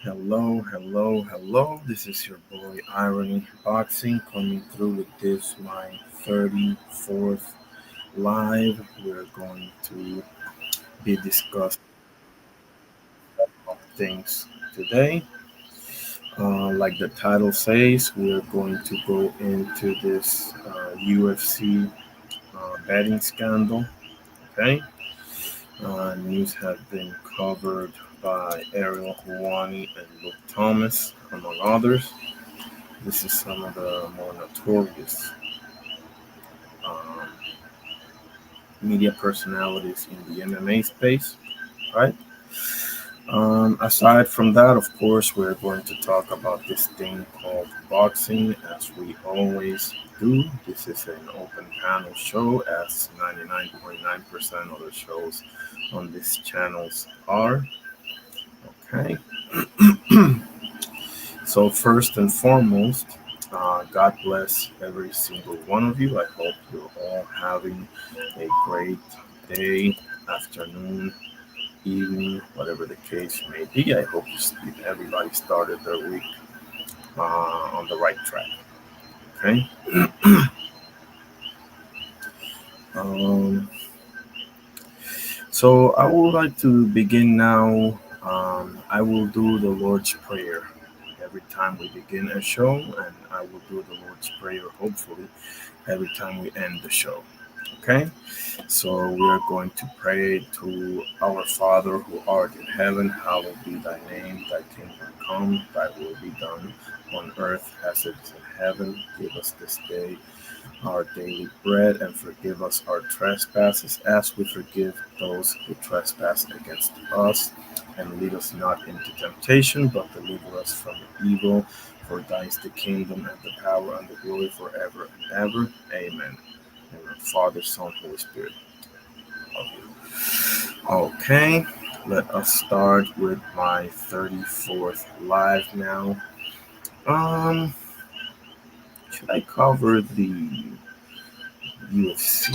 Hello, hello, hello. This is your boy Irony Boxing coming through with this my 34th live. We're going to be discussing things today. Like the title says, we're going to go into this UFC betting scandal. Okay, news have been covered by Ariel Hawani and Luke Thomas, among others. This is some of the more notorious um, media personalities in the MMA space, right? Aside from that, of course, we're going to talk about this thing called boxing, as we always do. This is an open panel show, as 99.9% of the shows on these channels are. Okay. So, first and foremost, God bless every single one of you. I hope you're all having a great day, afternoon, evening, whatever the case may be. I hope everybody started their week on the right track. Okay. Um, so I would like to begin now. I will do the Lord's Prayer every time we begin a show, and I will do the Lord's Prayer hopefully every time we end the show. Okay, so we are going to pray to our Father who art in heaven, hallowed be thy name, thy kingdom come, thy will be done on earth as it is in heaven. Give us this day our daily bread, and forgive us our trespasses as we forgive those who trespass against us. And lead us not into temptation, but deliver us from evil. For thine is the kingdom and the power and the glory forever and ever. Amen. Amen. Father, Son, Holy Spirit. Love you. Okay, let us start with my 34th live now. Um, should I cover the UFC?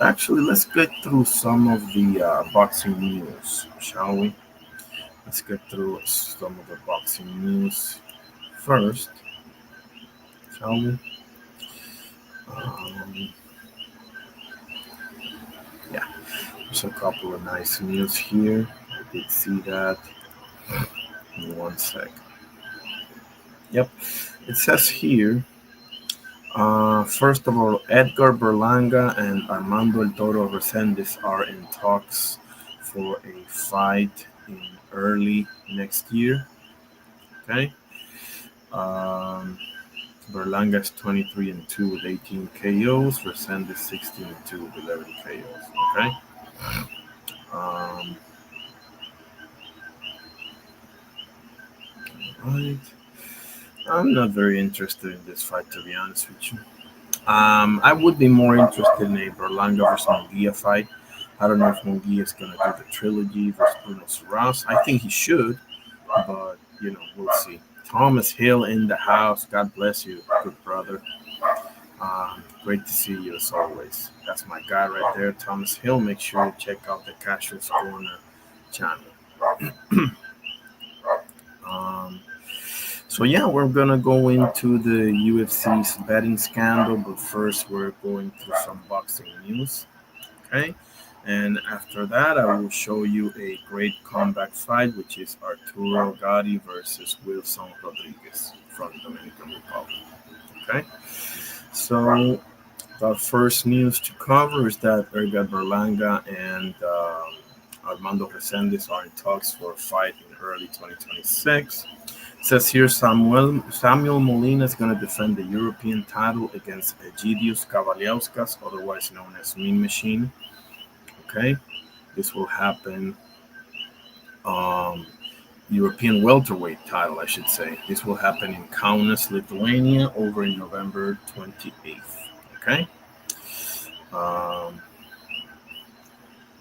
Actually, let's get through some of the boxing news, shall we? Let's get through some of the boxing news first, shall we? Um, yeah, there's a couple of nice news here. I did see that. Give me one sec. Yep, it says here. First of all, Edgar Berlanga and Armando El Toro Resendiz are in talks for a fight in early next year. Okay. Um, Berlanga is 23-2 with 18 KOs. Resendez 16-2 with 11 KOs. Okay. Um, right. I'm not very interested in this fight, to be honest with you. I would be more interested in a Berlanga versus Munguia fight. I don't know if Munguia is going to do the trilogy versus Bruno Saras. I think he should, but we'll see. Thomas Hill in the house. God bless you, good brother. Great to see you as always. That's my guy right there, Thomas Hill. Make sure you check out the Cashier's Corner channel. Um, so yeah, we're gonna go into the UFC's betting scandal, but first we're going through some boxing news. Okay, and after that, I will show you a great comeback fight, which is Arturo Gatti versus Wilson Rodriguez from Dominican Republic. Okay, so the first news to cover is that Edgar Berlanga and Armando Resendiz are in talks for a fight in early 2026. It says here Samuel Molina is going to defend the European title against Egidius Kavaliauskas, otherwise known as Mean Machine. Okay, this will happen. Um, European welterweight title, I should say. This will happen in Kaunas, Lithuania, over in November 28th. Okay. Um,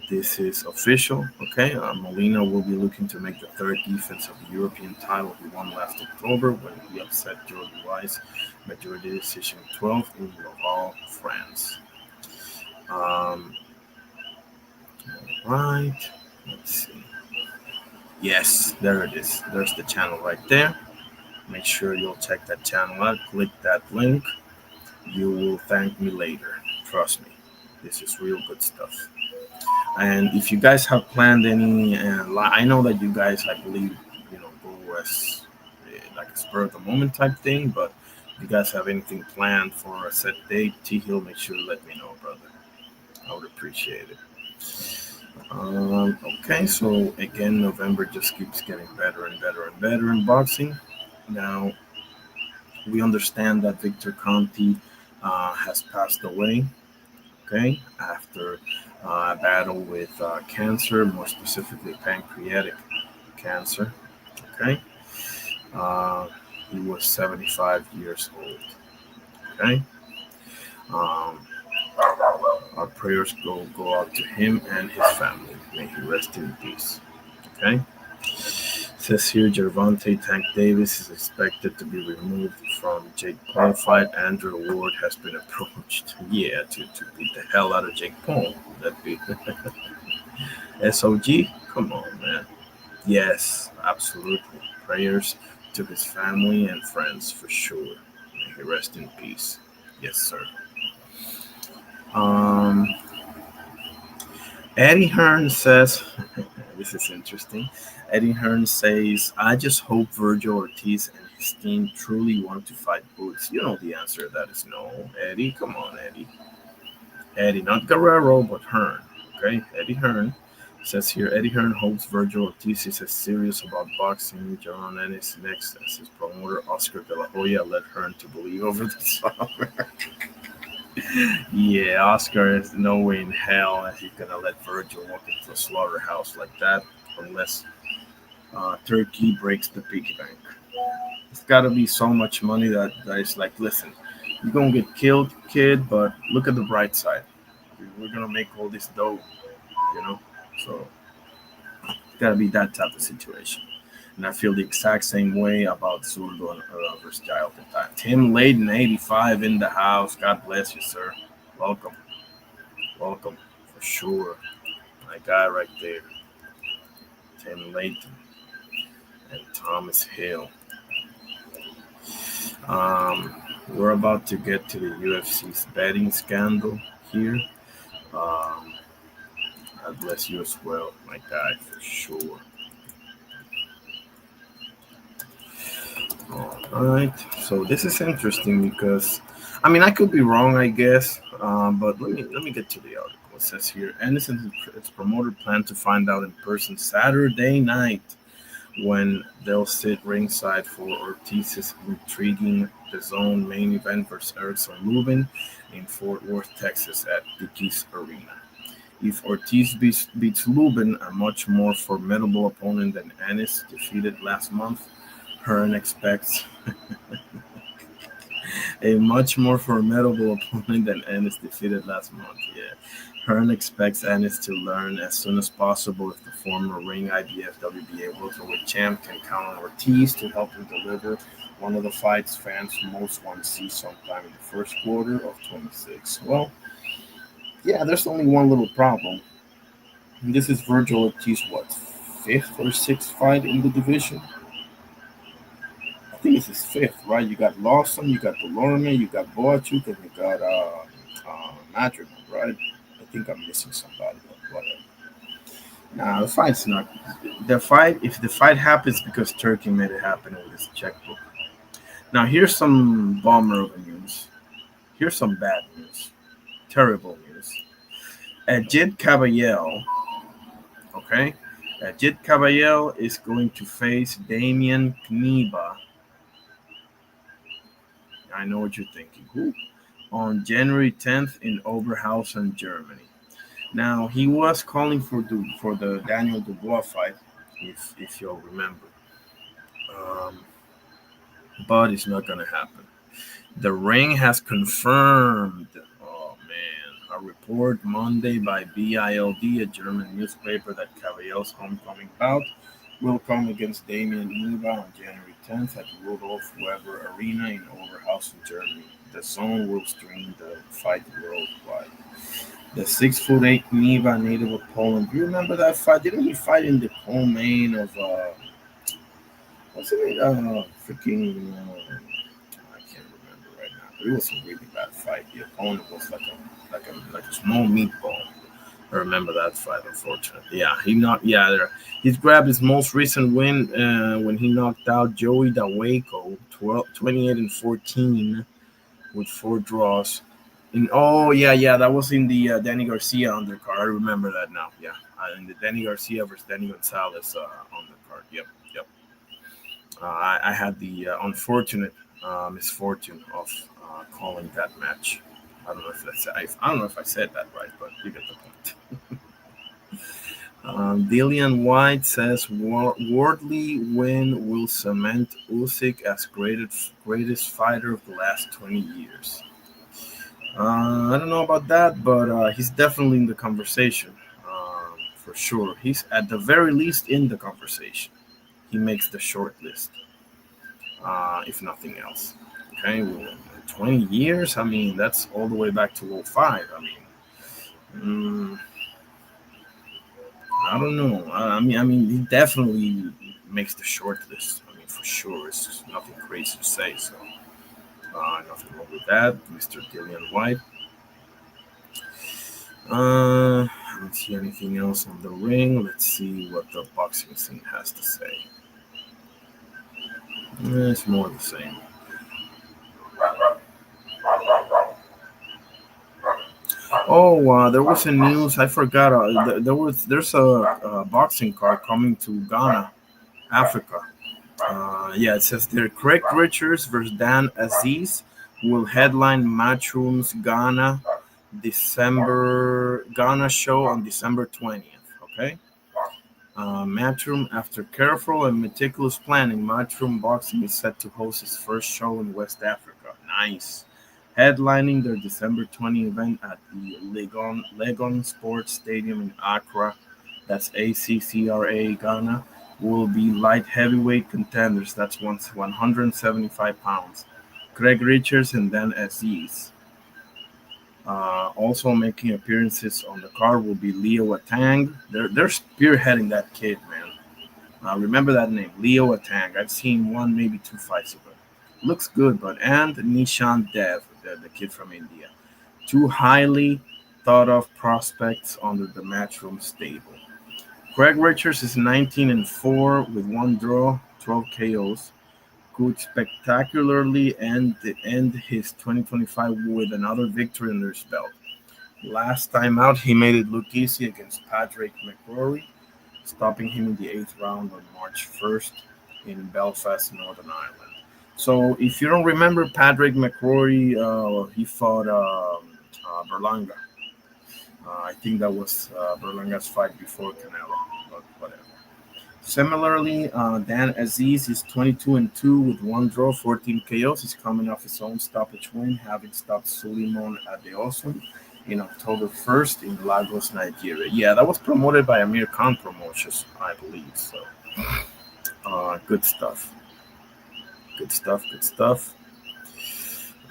this is official. Okay. Molina will be looking to make the third defense of the European title he won last October when he upset Jordan Wise majority decision 12 in Laval, France. Right. Let's see. Yes, there it is. There's the channel right there. Make sure you'll check that channel out. Click that link. You will thank me later. Trust me. This is real good stuff. And if you guys have planned any, I know that you guys, I believe, go as like a spur of the moment type thing. But if you guys have anything planned for a set date, T Hill, make sure to let me know, brother. I would appreciate it. Okay, so again, November just keeps getting better and better and better in boxing. Now, we understand that Victor Conti has passed away, okay, after a battle with cancer, more specifically pancreatic cancer, okay. Uh, he was 75 years old, okay. Um, our prayers go out to him and his family. May he rest in peace, okay. Says here, Gervonta Tank Davis is expected to be removed from Jake Paul fight. Andrew Ward has been approached, to beat the hell out of Jake Paul. That'd be SOG. Come on, man. Yes, absolutely. Prayers to his family and friends for sure. May he rest in peace. Yes, sir. Um, Eddie Hearn says, this is interesting. Eddie Hearn says, I just hope Virgil Ortiz and his team truly want to fight Boots. You know the answer to that is no. Eddie, come on, Eddie. Eddie, not Guerrero, but Hearn. Okay, Eddie Hearn says here, Eddie Hearn hopes Virgil Ortiz is as serious about boxing. John Ennis next as his promoter, Oscar De La Hoya, led Hearn to believe over the summer. Yeah, Oscar is no way in hell that he's gonna let Virgil walk into a slaughterhouse like that unless Turkey breaks the piggy bank. It's got to be so much money that it's like, listen, you're gonna get killed, kid, but look at the bright side. We're gonna make all this dough, you know. So it's got to be that type of situation. And I feel the exact same way about Zurdo and versus Giles at that. Tim Layden, 85 in the house. God bless you, sir. Welcome. Welcome. For sure. My guy right there. Tim Layton and Thomas Hill. We're about to get to the UFC's betting scandal here. Um, God bless you as well, my guy, for sure. All right. So this is interesting because, I mean, I could be wrong, I guess, but let me get to the article. It says here, Anderson and its promoter plan to find out in person Saturday night when they'll sit ringside for Ortiz's intriguing The Zone main event versus Erickson Lubin in Fort Worth, Texas at Dickies Arena. If Ortiz beats Lubin, a much more formidable opponent than Ennis defeated last month, Hearn expects a much more formidable opponent than Ennis defeated last month. Yeah. Hearn expects Ennis to learn as soon as possible if the former ring IBF WBA welterweight champ can count on Ortiz to help him deliver one of the fights fans most want to see sometime in the first quarter of 26. Well, yeah, there's only one little problem. And this is Virgil Ortiz, what, fifth or sixth fight in the division? I think it's his fifth, right? You got Lawson, you got Delorme, you got Boachuk, and you got Madrigal, right? I think I'm missing somebody, but whatever. Nah, the fight's not. The fight, if the fight happens because Turkey made it happen with his checkbook. Now, here's some bummer of news. Here's some bad news. Terrible news. Ajit Caballel, okay? Ajit Caballel is going to face Damian Kneba. I know what you're thinking. Who? On January 10th in Oberhausen, Germany. Now he was calling for the Daniel Dubois fight, if you'll remember, um, but it's not gonna happen. The ring has confirmed. Oh man, a report Monday by BILD, a German newspaper, that Caballel's homecoming bout will come against Damian Nuba on January 10th at Rudolf Weber Arena in Oberhausen, Germany. The Zone will stream the fight worldwide. The 6'8" Neva native of Poland. Do you remember that fight? Didn't he fight in the co-main of what's it? Freaking. I can't remember right now. But it was a really bad fight. The opponent was like a small meatball. I remember that fight, unfortunately. Yeah, he knocked. Yeah, he's grabbed his most recent win when he knocked out Joey Dawejko, 28-14 with 4 draws. Yeah, that was in the Danny Garcia undercard. I remember that now. Yeah, in the Danny Garcia versus Danny Gonzalez undercard. Yep, yep. I had the unfortunate misfortune of calling that match. I don't know if I said that right, but you get the point. Dillian White says Wardley win will cement Usyk as greatest fighter of the last 20 years. I don't know about that, but he's definitely in the conversation for sure. He's at the very least in the conversation. He makes the short list, if nothing else. Okay, well, 20 years. I mean, that's all the way back to '05. I mean, mm, I don't know. I mean, he definitely makes the short list. I mean, for sure. It's just nothing crazy to say. So, nothing wrong with that, Mr. Dillian White. I don't see anything else on the ring. Let's see what the boxing scene has to say. It's more the same. Oh, there was a news. I forgot. There's a boxing card coming to Ghana, Africa. Yeah, it says there Craig Richards versus Dan Aziz will headline Matchroom's Ghana show on December 20th. Okay. Matchroom, after careful and meticulous planning, Matchroom Boxing is set to host its first show in West Africa. Nice. Headlining their December 20 event at the Legon Sports Stadium in Accra, that's ACCRA Ghana, will be light heavyweight contenders, that's 175 pounds. Craig Richards and Dan Aziz. Also making appearances on the card will be Leo Atang. They're spearheading that kid, man. Remember that name, Leo Atang. I've seen one, maybe two fights of him. Looks good, but and Nishan Dev, the kid from India. Two highly thought of prospects under the Matchroom stable. Craig Richards is 19-4 with one draw, 12 KOs. Could spectacularly end his 2025 with another victory under his belt. Last time out, he made it look easy against Patrick McCrory, stopping him in the eighth round on March 1st in Belfast, Northern Ireland. So, if you don't remember, Patrick McCrory, he fought Berlanga. I think that was Berlanga's fight before Canelo, but whatever. Similarly, Dan Aziz is 22-2 with one draw, 14 KOs. He's coming off his own stoppage win, having stopped Suleiman Adeosun in October 1st in Lagos, Nigeria. Yeah, that was promoted by Amir Khan Promotions, I believe. So, good stuff. Good stuff. Good stuff.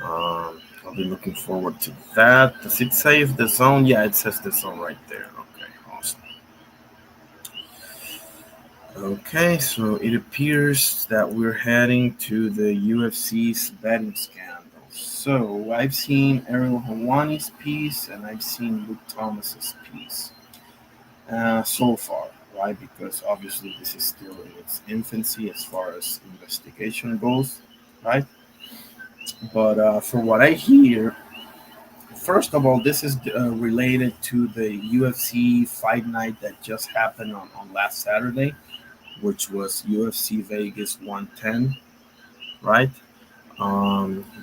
I'll be looking forward to that. Does it say the zone? Yeah, it says the zone right there. Okay, awesome. Okay, so it appears that we're heading to the UFC's betting scandal. So I've seen Ariel Hawani's piece and I've seen Luke Thomas's piece so far, right? Because obviously this is still in its infancy as far as investigation goes, right? But from what I hear, first of all, this is related to the UFC fight night that just happened on last Saturday, which was UFC Vegas 110, right?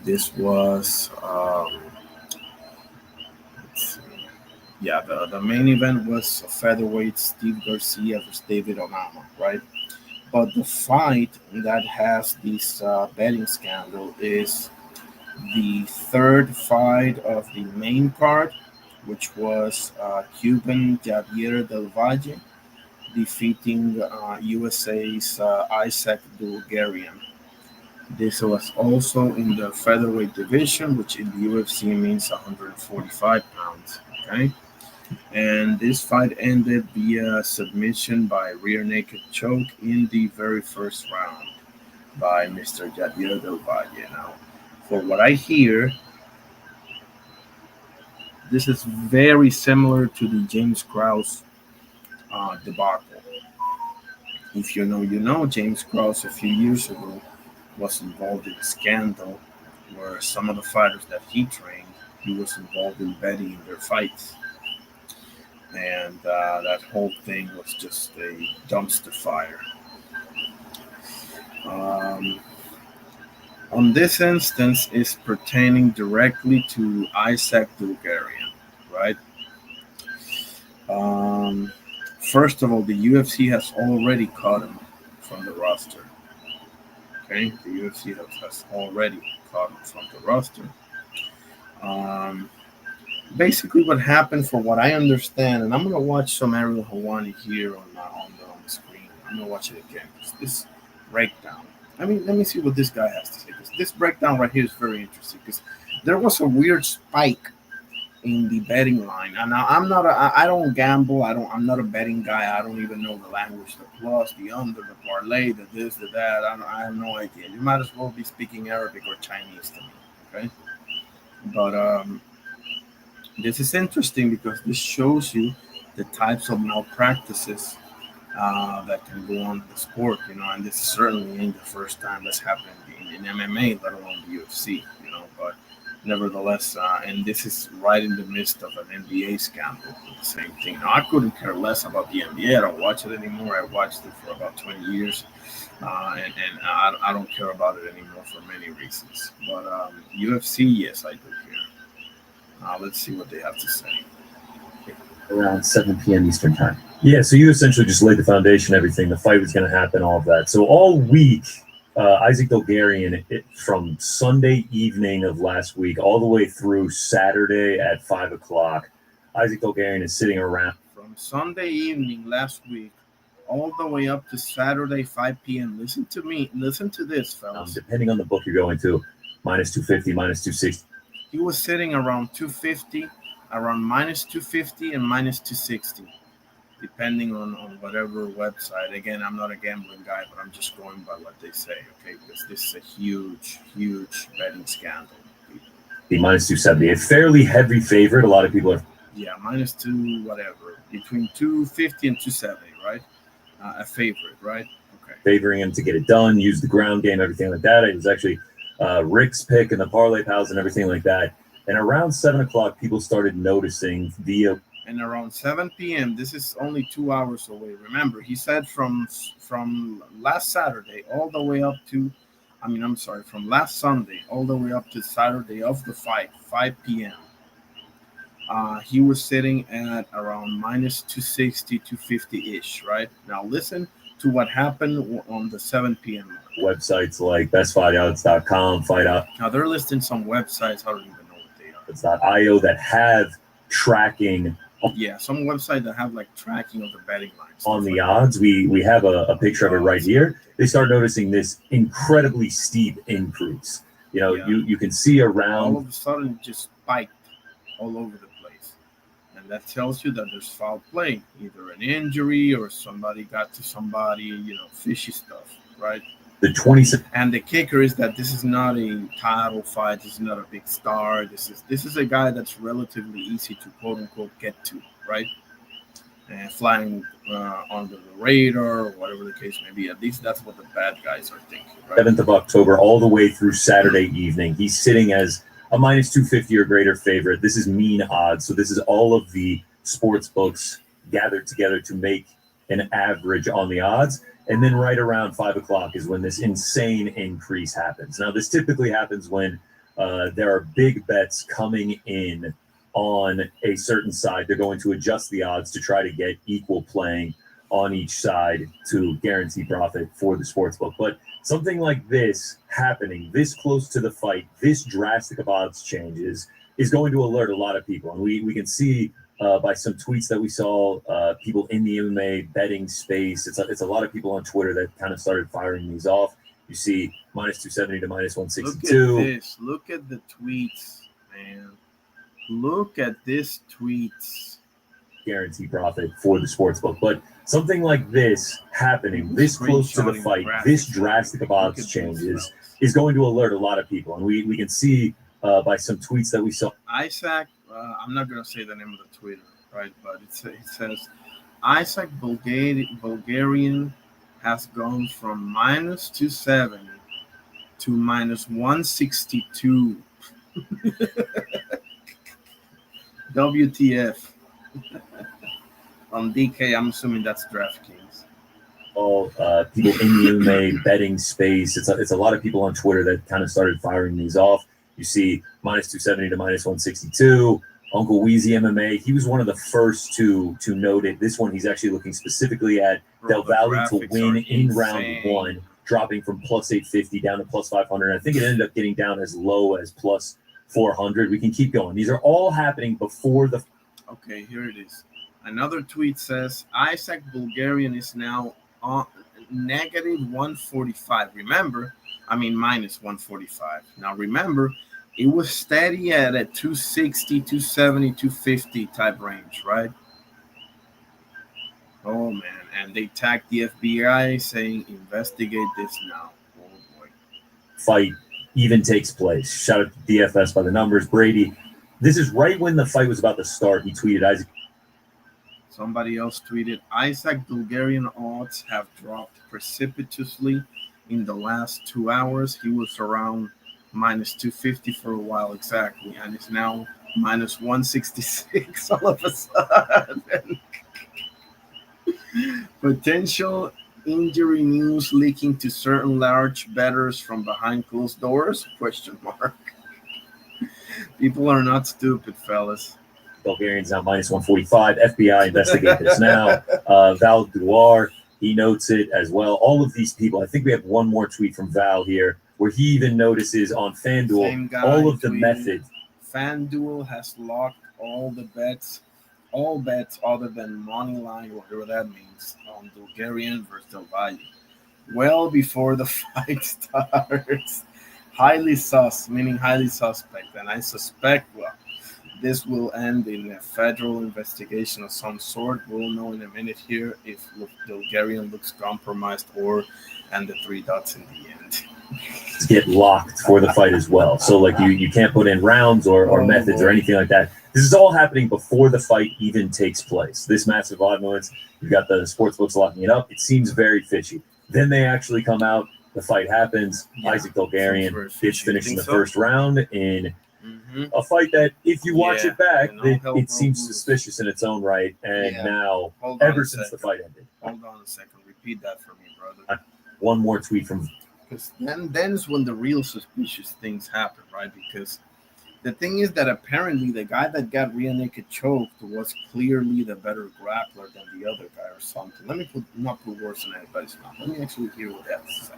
This was, let's see. Yeah, the main event was featherweight Steve Garcia versus David Onama, right? But the fight that has this betting scandal is the third fight of the main card, which was Cuban Javier Del Valle defeating USA's Isaac Bulgarian. This was also in the featherweight division, which in the UFC means 145 pounds. Okay. And this fight ended via submission by rear naked choke in the very first round by Mr. Javier Del Valle. Now, for what I hear, this is very similar to the James Krause debacle. If you know, you know, James Krause a few years ago was involved in a scandal where some of the fighters that he trained, he was involved in betting in their fights. And that whole thing was just a dumpster fire. Um, on this instance is pertaining directly to Isaac Bulgarian, right? Um, First of all, the UFC has already cut him from the roster. Okay, the UFC has already cut him from the roster. Um, Basically, what happened, for what I understand, and I'm gonna watch some Ariel Hawani here on the screen. I'm gonna watch it again. This breakdown. I mean, let me see what this guy has to say. This breakdown right here is very interesting because there was a weird spike in the betting line. And I'm not I don't gamble. I'm not a betting guy. I don't even know the language, the plus, the under, the parlay, the this, the that. I have no idea. You might as well be speaking Arabic or Chinese to me. Okay, but this is interesting because this shows you the types of malpractices that can go on in the sport, and this certainly ain't the first time that's happened in MMA, let alone the UFC, but nevertheless, and this is right in the midst of an NBA scandal, the same thing. Now, I couldn't care less about the NBA. I don't watch it anymore. I watched it for about 20 years, and I don't care about it anymore for many reasons. But UFC, yes, I do care. Let's see what they have to say. Around 7 p.m. Eastern time. Yeah, so you essentially just laid the foundation, everything. The fight was going to happen, all of that. So all week, Isaac Bulgarian, from Sunday evening of last week all the way through Saturday at 5 o'clock, Isaac Bulgarian is sitting around. From Sunday evening last week all the way up to Saturday, 5 p.m. Listen to me. Listen to this, fellas. Depending on the book you're going to, minus 250, minus 260. He was sitting around 250, around minus 250 and minus 260, depending on whatever website. Again, I'm not a gambling guy, but I'm just going by what they say, okay? Because this is a huge, huge betting scandal. The minus 270, a fairly heavy favorite. A lot of people are. Yeah, minus two, whatever, between 250 and 270, right? A favorite, right? Okay. Favoring him to get it done, use the ground game, everything like that. It was actually Rick's pick and the parlay pals and everything like that. And around 7 o'clock, people started noticing via. And around 7 p.m., this is only 2 hours away. Remember, he said from last Saturday all the way up to, from last Sunday all the way up to Saturday of the fight, 5 p.m. He was sitting at around minus 260, 250-ish, right? Now listen to what happened on the 7 p.m. mark. Websites like bestfightodds.com, Fight Out. Now they're listing some websites. I don't even know what they are. It's .io that have tracking. Yeah, some website that have like tracking of the betting lines. On the odds, we have a picture of it right here. They start noticing this incredibly steep increase. You can see around. All of a sudden, it just spiked all over the place. And that tells you that there's foul play, either an injury or somebody got to somebody, fishy stuff, right? The 20. And the kicker is that this is not a title fight. This is not a big star. This is a guy that's relatively easy to quote unquote get to, right? And flying under the radar or whatever the case may be. At least that's what the bad guys are thinking, right? 7th of October, all the way through Saturday evening. He's sitting as a minus 250 or greater favorite. This is mean odds. So this is all of the sports books gathered together to make an average on the odds. And then right around 5 o'clock is when this insane increase happens. Now, this typically happens when there are big bets coming in on a certain side. They're going to adjust the odds to try to get equal playing on each side to guarantee profit for the sportsbook. But something like this happening this close to the fight, this drastic of odds changes, is going to alert a lot of people. And we can see by some tweets that we saw, people in the MMA betting space. It's a lot of people on Twitter that kind of started firing these off. You see minus 270 to minus 162. Look at this. Look at the tweets, man. Look at this tweets. guarantee profit for the sportsbook. But something like this happening this close to the fight, this drastic of odds changes is going to alert a lot of people. And we can see by some tweets that we saw. Isaac, I'm not going to say the name of the Twitter, right? But it says Isaac Bulgarian has gone from minus 270 to minus 162. WTF. On DK, I'm assuming that's DraftKings. All people in the MMA betting space. It's a lot of people on Twitter that kind of started firing these off. You see minus 270 to minus 162. Uncle Weezy MMA, he was one of the first to note it. This one, he's actually looking specifically at Del Valle to win in round one, dropping from plus 850 down to plus 500. I think it ended up getting down as low as plus 400. We can keep going. These are all happening before the... Okay, here it is. Another tweet says, Isaac Bulgarian is now on negative 145. Remember, I mean minus 145. Now remember, it was steady at a 260, 270, 250 type range, right? Oh, man. And they tagged the FBI saying, investigate this now. Oh, boy. Fight even takes place. Shout out to DFS by the numbers. Brady, this is right when the fight was about to start. He tweeted, Isaac. Somebody else tweeted, Isaac Bulgarian odds have dropped precipitously in the last 2 hours. He was around minus 250 for a while exactly, and it's now minus 166 all of a sudden. Potential injury news leaking to certain large bettors from behind closed doors? Question mark. People are not stupid, fellas. Bulgarian's now minus 145. FBI investigate this now. Val Duar, he notes it as well. All of these people, I think we have one more tweet from Val here, where he even notices on FanDuel all of the methods. FanDuel has locked all bets other than money line, whatever that means, on Bulgarian versus Del Valle. Well before the fight starts. Highly sus, meaning highly suspect. And I suspect, well, this will end in a federal investigation of some sort. We'll know in a minute here if Bulgarian looks compromised and the three dots in the end. Get locked for the fight as well. So like you can't put in rounds or methods or anything like that. This is all happening before the fight even takes place. This massive odd moments, you've got the sports books locking it up. It seems very fishy. Then they actually come out. The fight happens. Yeah, Isaac Bulgarian gets finished in the first round in a fight that, if you watch it back, it seems suspicious in its own right. And now, ever since the fight ended. Hold on a second. Repeat that for me, brother. One more tweet from... Because then is when the real suspicious things happen, right? Because the thing is that apparently the guy that got rear naked choked was clearly the better grappler than the other guy or something. Let me not put words in anybody's mouth. Let me actually hear what they have to say.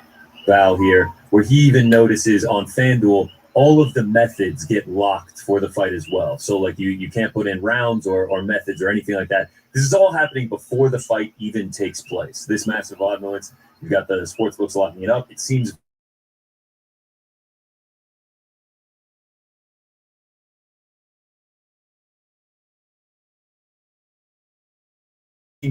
Val here, where he even notices on FanDuel all of the methods get locked for the fight as well. So like you can't put in rounds or methods or anything like that. This is all happening before the fight even takes place. This massive odd moments, you've got the sports books locking it up. It seems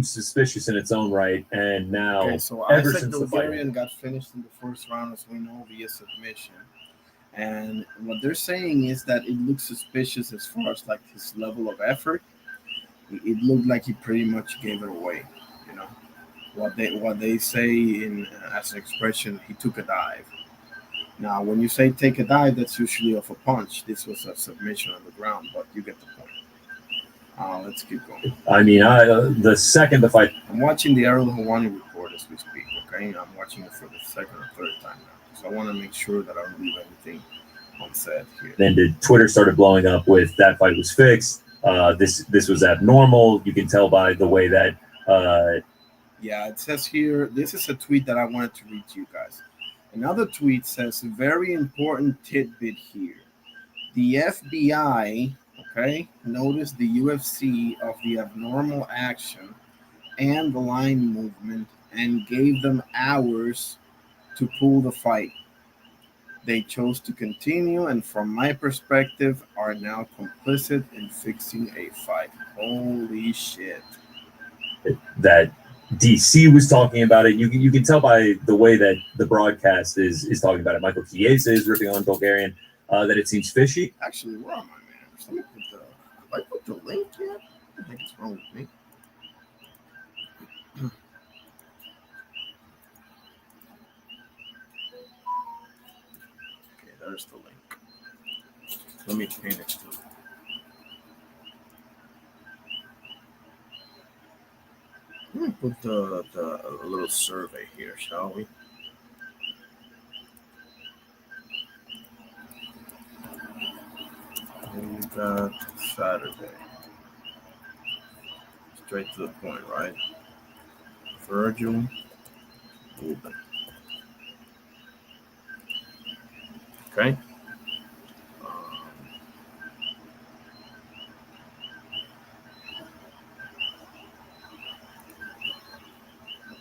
suspicious in its own right, and now so ever Isaac since Bulgarian got finished in the first round, as we know, via submission. And what they're saying is that it looks suspicious as far as like his level of effort. It looked like he pretty much gave it away. You know what they say in as an expression, he took a dive. Now, when you say take a dive, that's usually off a punch. This was a submission on the ground, but you get the point. Let's keep going. I mean, the second the fight... I'm watching the Errol Hawani report as we speak, okay? I'm watching it for the second or third time now. So I want to make sure that I don't leave anything unsaid here. Then Twitter started blowing up with that fight was fixed. This was abnormal. You can tell by the way that... yeah, it says here, this is a tweet that I wanted to read to you guys. Another tweet says, very important tidbit here. The FBI... okay, notice the UFC of the abnormal action and the line movement and gave them hours to pull the fight. They chose to continue, and from my perspective, are now complicit in fixing a fight. Holy shit. That DC was talking about it. You can tell by the way that the broadcast is talking about it. Michael Chiesa is ripping on Bulgarian that it seems fishy. Actually, where am I, man? Let me have I put the link yet? I think it's wrong with me. Okay, there's the link. Let me pin it to. Let me put the little survey here, shall we? We got Saturday. Straight to the point, right? Virgil Rubin. Okay.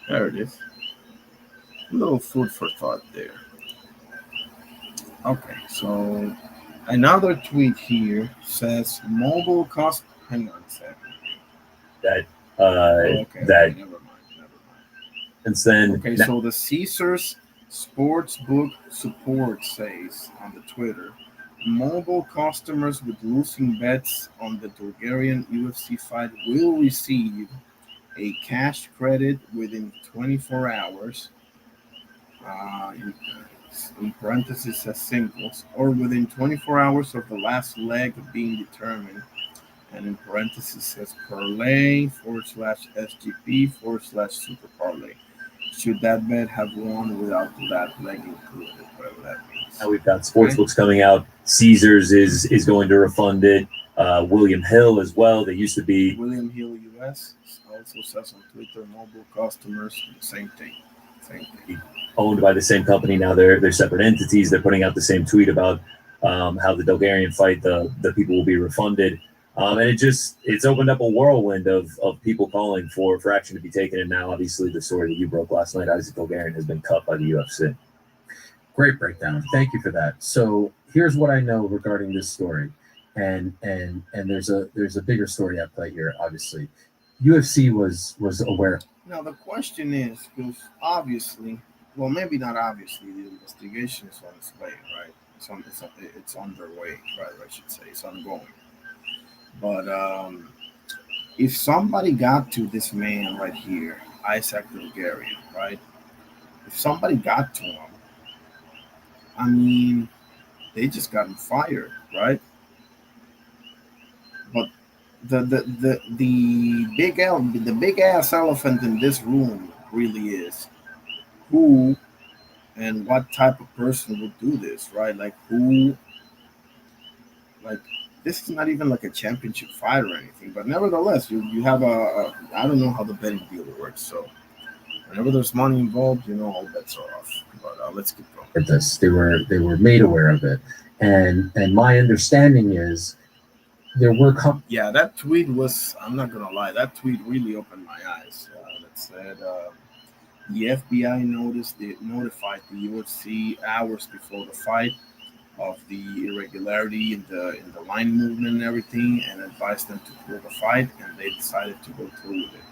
There it is. A little food for thought there. Okay, so another tweet here says mobile cost. Hang on a second. That Okay, that never mind. and then Okay, so the Caesars Sportsbook support says on the Twitter, mobile customers with losing bets on the Bulgarian UFC fight will receive a cash credit within 24 hours. In parentheses as singles, or within 24 hours of the last leg being determined, and in parentheses says parlay/SGP/super parlay. Should that bet have won without that leg included, whatever that means. now we've got sportsbooks coming out. Caesars is going to refund it. William Hill as well. They used to be William Hill US also says on Twitter, mobile customers, same thing. Owned by the same company. Now they're separate entities. They're putting out the same tweet about how the Bulgarian fight, the people will be refunded. And it's opened up a whirlwind of people calling for action to be taken. And now, obviously, the story that you broke last night, Isaac Bulgarian has been cut by the UFC. Great breakdown. Thank you for that. So here's what I know regarding this story, and there's a bigger story at play here. Obviously, UFC was aware. Now the question is, because obviously, well, maybe not obviously, the investigation is on its way, right? It's underway, right? I should say it's ongoing. But if somebody got to this man right here, Isaac Bulgarian, right? If somebody got to him, I mean, they just got him fired, right? But the big ass elephant in this room really is who and what type of person would do this, right? Like who, like this is not even like a championship fight or anything, but nevertheless, you have I don't know how the betting deal works, so whenever there's money involved, all bets are off. But let's keep going. At this, they were made aware of it, and my understanding is there were yeah, that tweet was, I'm not gonna lie, that tweet really opened my eyes. That said the FBI notified the UFC hours before the fight of the irregularity in the line movement and everything, and advised them to pull the fight, and they decided to go through with it.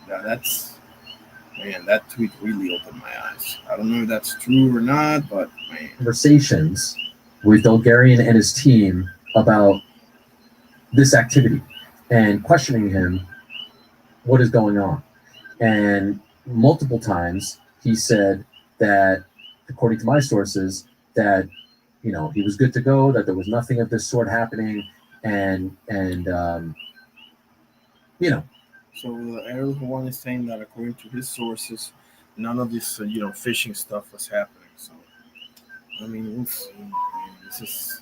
Man, that tweet really opened my eyes. I don't know if that's true or not, but man. Conversations with Bulgarian and his team about this activity and questioning him what is going on. And multiple times he said that, according to my sources, that he was good to go, that there was nothing of this sort happening, and So everyone is saying that according to his sources, none of this phishing stuff was happening. So I mean, we'll see. This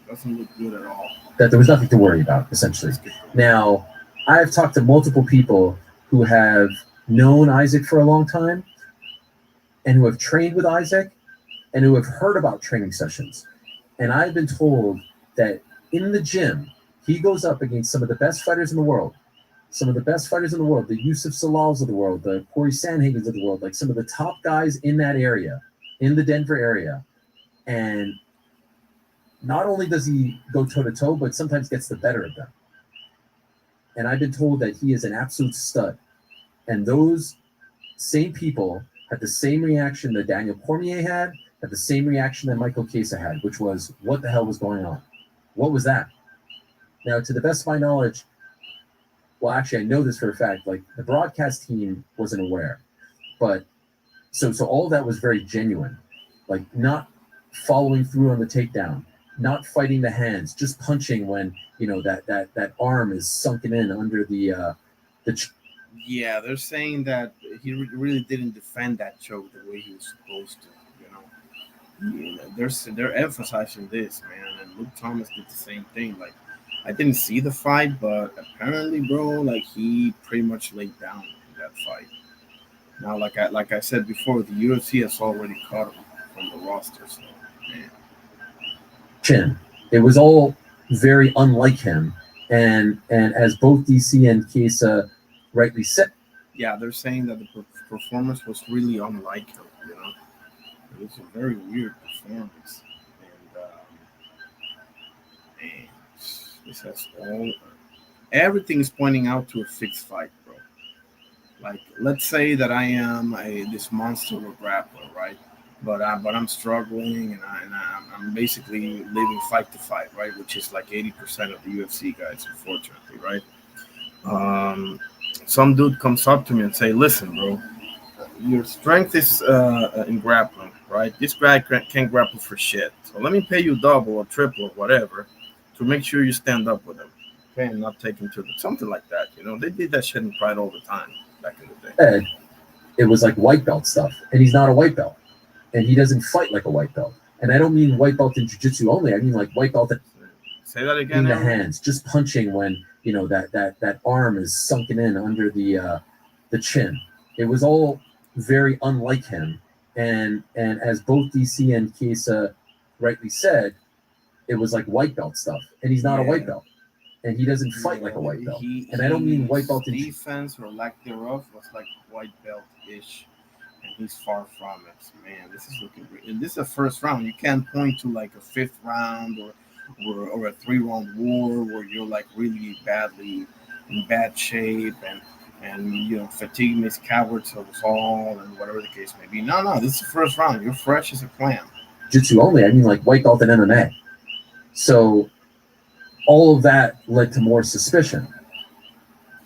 doesn't look good at all. That there was nothing to worry about, essentially. Now, I've talked to multiple people who have known Isaac for a long time, and who have trained with Isaac, and who have heard about training sessions. And I've been told that in the gym, he goes up against some of the best fighters in the world. The Yusuf Salals of the world, the Corey Sandhagens of the world, like some of the top guys in that area, in the Denver area. And not only does he go toe-to-toe, but sometimes gets the better of them. And I've been told that he is an absolute stud. And those same people had the same reaction that Daniel Cormier had the same reaction that Michael Chiesa had, which was, what the hell was going on? What was that? Now, to the best of my knowledge, well, actually, I know this for a fact, like, the broadcast team wasn't aware. But so all of that was very genuine. Like, not following through on the takedown, not fighting the hands, just punching when, you know, that arm is sunken in under the Yeah, they're saying that he really didn't defend that choke the way he was supposed to. You know, they're emphasizing this, man. And Luke Thomas did the same thing. Like, I didn't see the fight, but apparently, bro, like, he pretty much laid down in that fight. Now, like I said before, the UFC has already cut him from the roster. So, man. chin. It was all very unlike him. And as both DC and Chiesa rightly said, Yeah, they're saying that the performance was really unlike him. You know, it was a very weird performance, and man, this has all everything is pointing out to a fixed fight, bro. Like, let's say that I am this monster of a grappler, right? But I'm struggling, and I'm basically living fight to fight, right? Which is like 80% of the UFC guys, unfortunately, right? Um, some dude comes up to me and say, "Listen, bro, your strength is in grappling, right? This guy can't grapple for shit. So let me pay you double or triple or whatever to make sure you stand up with him, okay, and not take him to something like that. You know, they did that shit in Pride all the time back in the day. it was like white belt stuff. And he's not a white belt. And he doesn't fight like a white belt. And I don't mean white belt in jiu-jitsu only. I mean like white belt Say that again. in the hands, just punching when, you know, that arm is sunken in under the chin. It was all very unlike him. And as both DC and Chiesa rightly said, it was like white belt stuff. And he's not a white belt. And he doesn't fight like a white belt. And I don't mean white belt in defense or lack thereof was like white belt-ish. And he's far from it. Man, this is looking great. And this is a first round. You can't point to like a fifth round or a 3-round war where you're like really badly in bad shape and you know, fatigue makes cowards of us all and whatever the case may be. No, this is the first round. You're fresh as a clam. Jiu-jitsu only. I mean like white belt in MMA. So all of that led to more suspicion.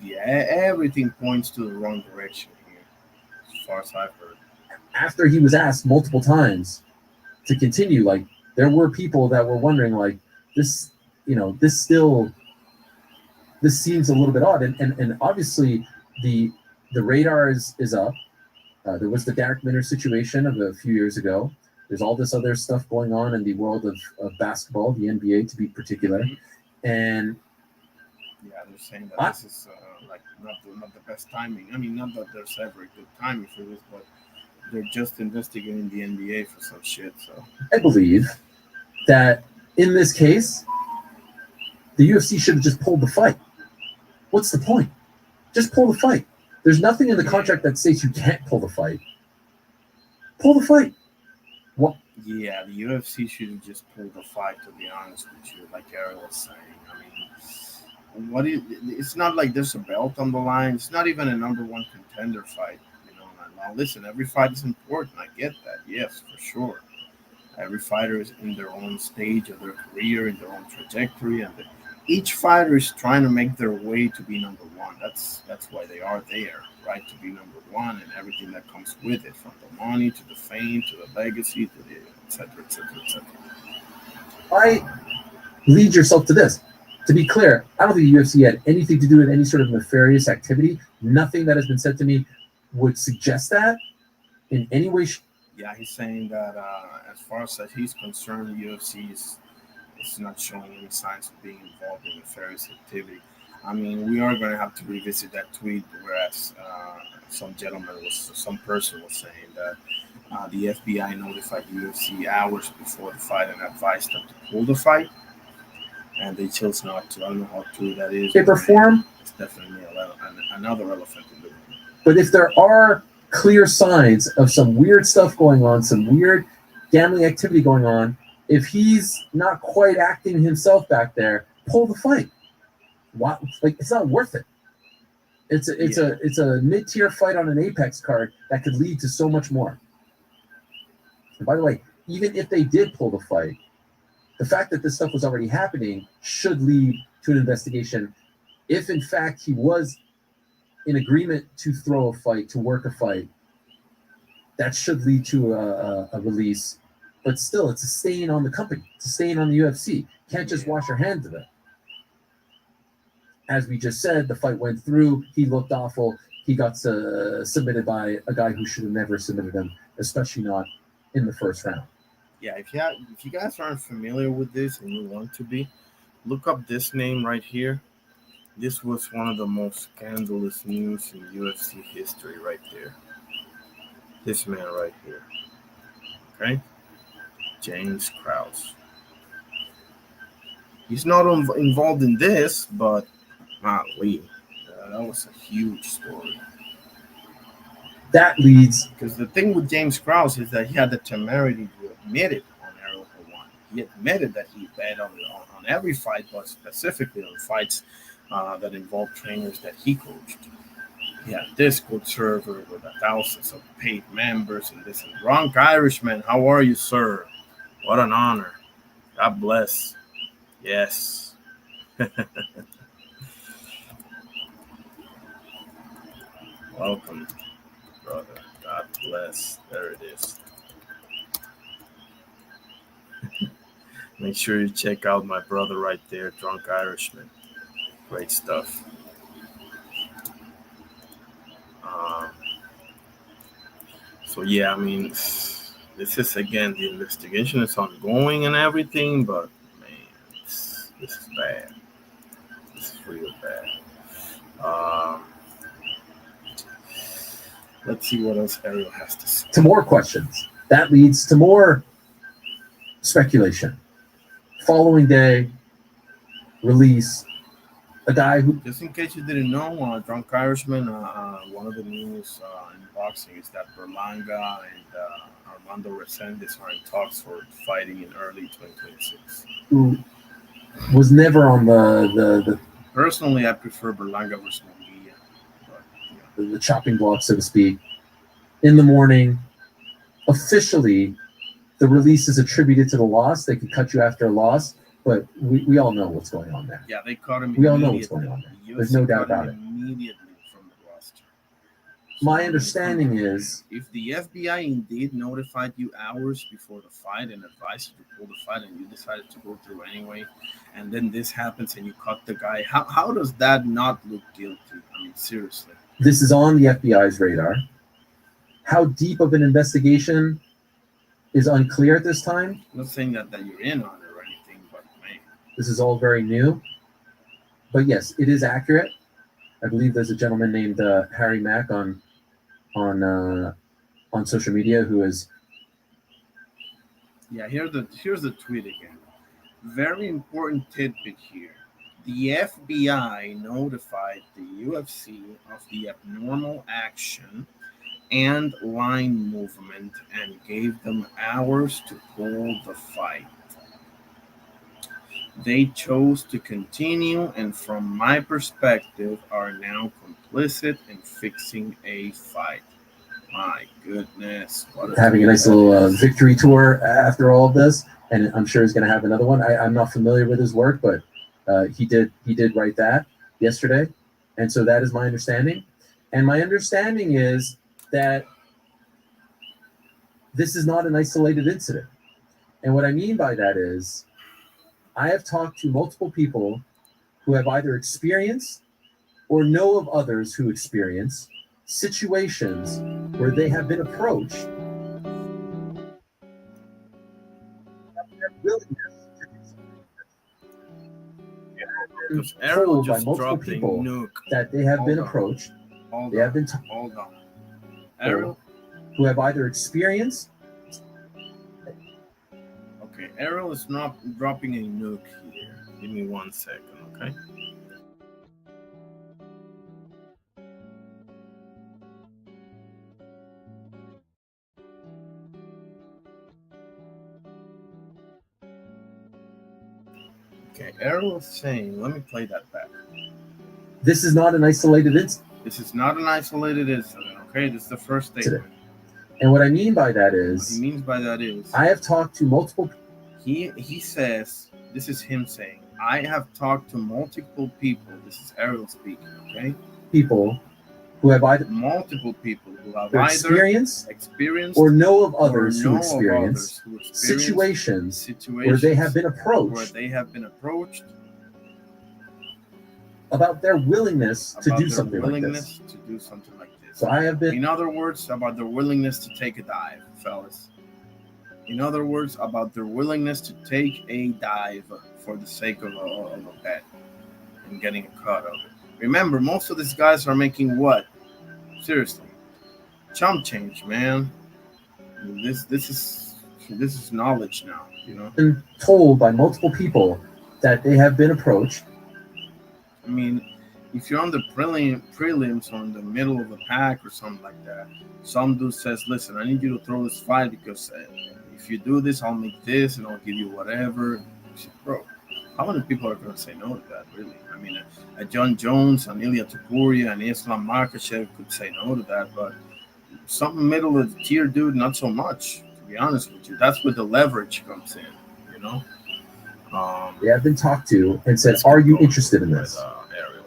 Yeah, everything points to the wrong direction here, as far as I've heard. After he was asked multiple times to continue, like, there were people that were wondering, like, this, you know, this seems a little bit odd. And obviously the radar is up. There was the Derek Minner situation of a few years ago. There's all this other stuff going on in the world of basketball, the NBA to be particular. And yeah, they're saying that this is like not the best timing. I mean, not that there's ever a good timing for this, but they're just investigating the NBA for some shit. So I believe that in this case, the UFC should have just pulled the fight. What's the point? Just pull the fight. There's nothing in the contract that states you can't pull the fight. Pull the fight. What? Yeah, the UFC should have just pulled the fight, to be honest with you, like Ariel was saying. I mean, it's not like there's a belt on the line. It's not even a number one contender fight. You know, now listen, every fight is important. I get that. Yes, for sure. Every fighter is in their own stage of their career, in their own trajectory, and each fighter is trying to make their way to be number one. That's why they are there, right? To be number one and everything that comes with it, from the money to the fame to the legacy to the et cetera, et cetera, et cetera. Why lead yourself to this? To be clear, I don't think the UFC had anything to do with any sort of nefarious activity. Nothing that has been said to me would suggest that in any way. Yeah, he's saying that as far as that he's concerned, the UFC is not showing any signs of being involved in nefarious activity. I mean, we are going to have to revisit that tweet, whereas some person was saying that the FBI notified the UFC hours before the fight and advised them to pull the fight, and they chose not to. I don't know how true that is. Paper form? It's definitely another elephant in the room. But if there are clear signs of some weird stuff going on, some weird gambling activity going on, If he's not quite acting himself back there, pull the fight. Why? Like, it's not worth it. It's a mid-tier fight on an Apex card that could lead to so much more. And by the way, even if they did pull the fight, the fact that this stuff was already happening should lead to an investigation. If in fact he was in agreement to throw a fight, to work a fight, that should lead to a release. But still, it's a stain on the company. It's a stain on the UFC. You can't just wash your hands of it. As we just said, the fight went through. He looked awful. He got submitted by a guy who should have never submitted him, especially not in the first round. Yeah, if you guys aren't familiar with this and you want to be, look up this name right here. This was one of the most scandalous news in UFC history right there. This man right here. Okay? James Krause. He's not involved in this, but golly, that was a huge story. That leads... Because the thing with James Krause is that he had the temerity to admit it on Arrowhead One. He admitted that he bet on every fight, but specifically on fights that involved trainers that he coached. He had a Discord server with thousands of paid members and this. And Drunk Irishman, how are you, sir? What an honor. God bless. Yes. Welcome, brother. God bless. There it is. Make sure you check out my brother right there, Drunk Irishman. Great stuff. So yeah, I mean, this is again, the investigation is ongoing and everything, but man, this is bad. This is real bad. Let's see what else Ariel has to say. To more questions. That leads to more speculation. Following day, release, a guy who... Just in case you didn't know, Drunk Irishman, one of the news in boxing is that Berlanga and Armando Resendiz are in talks for fighting in early 2026. Who was never on the Personally, I prefer Berlanga versus Munguia. But, the chopping block, so to speak. In the morning, officially, the release is attributed to the loss. They can cut you after a loss, but we all know what's going on there. Yeah, they caught him. We all know what's going on there. There's no doubt about it. Immediately from the roster. My understanding is, if the FBI indeed notified you hours before the fight and advised you to pull the fight, and you decided to go through anyway, and then this happens and you cut the guy, how does that not look guilty? I mean, seriously. This is on the FBI's radar. How deep of an investigation is unclear at this time. I'm not saying that you're in on it or anything, but man. This is all very new. But yes, it is accurate. I believe there's a gentleman named Harry Mack on social media who is... Yeah, here's the tweet again. Very important tidbit here. The FBI notified the UFC of the abnormal action and line movement and gave them hours to pull the fight. They chose to continue, and from my perspective, are now complicit in fixing a fight. My goodness. Having a nice little victory tour after all of this, and I'm sure he's going to have another one. I'm not familiar with his work, but he did write that yesterday, and so that is my understanding. And my understanding is that this is not an isolated incident. And what I mean by that is, I have talked to multiple people who have either experienced or know of others who experience situations where they have been approached. Because Errol Told by just multiple dropped a people nuke. that they have been on. approached. Hold They on. have been Hold on. Errol. who have either experienced... Okay, Errol is not dropping a nuke here. Give me 1 second, okay? Okay, Errol is saying, let me play that back. This is not an isolated incident. This is not an isolated incident, okay? This is the first statement. And what I mean by that What he is, means by that is, I have talked to multiple he says, this is him saying, I have talked to multiple people. This is Errol speaking, okay? people who have either Multiple people who have either experienced experienced or know of or others know who of experience others who experience situations situations where they have been where approached they have been approached about their willingness to about do their something like this. willingness to do something like this. So I have been, In other words, about their willingness to take a dive, fellas. In other words, about their willingness to take a dive for the sake of a bet and getting a cut of it. Remember, most of these guys are making what? Seriously, chump change, man. This is knowledge now, you know. been told by multiple people that they have been approached. I mean, if you're on the prelims or in the middle of the pack or something like that, some dude says, "Listen, I need you to throw this fight because if you do this, I'll make this and I'll give you whatever." Bro, how many people are gonna say no to that? Really? I mean, a John Jones, an Ilya Topuria, and Islam Makhachev could say no to that, but some middle of the tier dude, not so much. To be honest with you, that's where the leverage comes in. You know. They have been talked to and said, let's "Are keep you going interested in this? with, Ariel.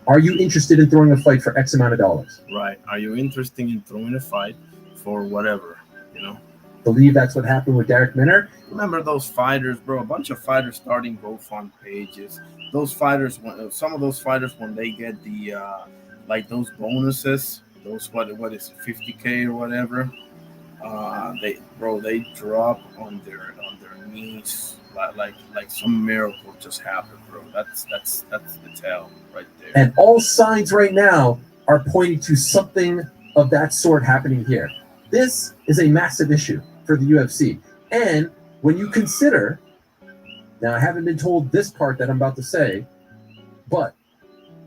Are you interested in throwing a fight for X amount of dollars?" Right. Are you interested in throwing a fight for whatever? You know. Believe that's what happened with Derek Minner. Remember those fighters, bro? A bunch of fighters starting GoFund pages. Those fighters, some of those fighters, when they get the like those bonuses, those what is it, 50K or whatever, they drop on their knees like some miracle just happened, bro. That's the tell right there. And all signs right now are pointing to something of that sort happening here. This is a massive issue for the UFC. And when you consider, now I haven't been told this part that I'm about to say, but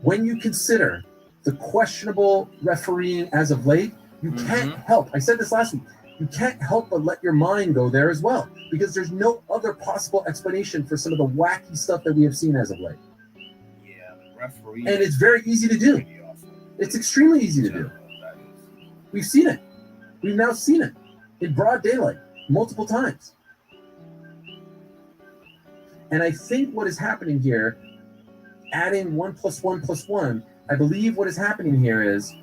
when you consider the questionable refereeing as of late, you can't help, I said this last week, you can't help but let your mind go there as well, because there's no other possible explanation for some of the wacky stuff that we have seen as of late. Yeah, the referee. And it's very easy to do. It's extremely easy to do. We've seen it. We've now seen it in broad daylight multiple times. And I think what is happening here, adding 1 + 1 + 1, I believe what is happening here is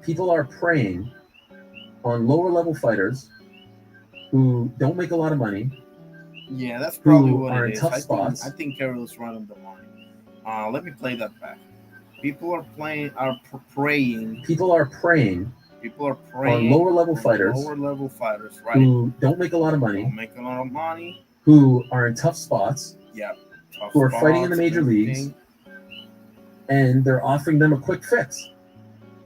people are preying on lower level fighters who don't make a lot of money. Yeah, that's probably who what are it in is. tough spots. I think Carol's right on the money. Let me play that back. People are preying. People are preying on lower level fighters, right? Who don't make a lot of money, Don't make a lot of money. Who are in tough spots, Yeah, who are fighting in the major leagues, and they're offering them a quick fix.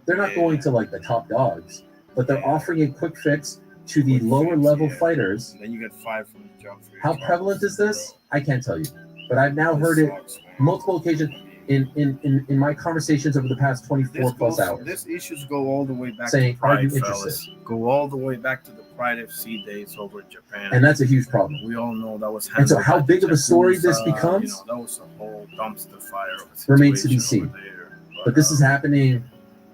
They're not going to like the top dogs, but they're offering a quick fix to the lower level fighters. And then you get fired from the job. How prevalent is this? I can't tell you, but I've now heard it multiple occasions in my conversations over the past 24 plus hours. These issues go all the way back saying, to Pride, are you interested? Fellas. Go all the way back to the Pride FC days over in Japan. And that's a huge problem. We all know that was. And so how big of a story this becomes, that was a whole dumpster fire of a situation remains to be seen. But this is happening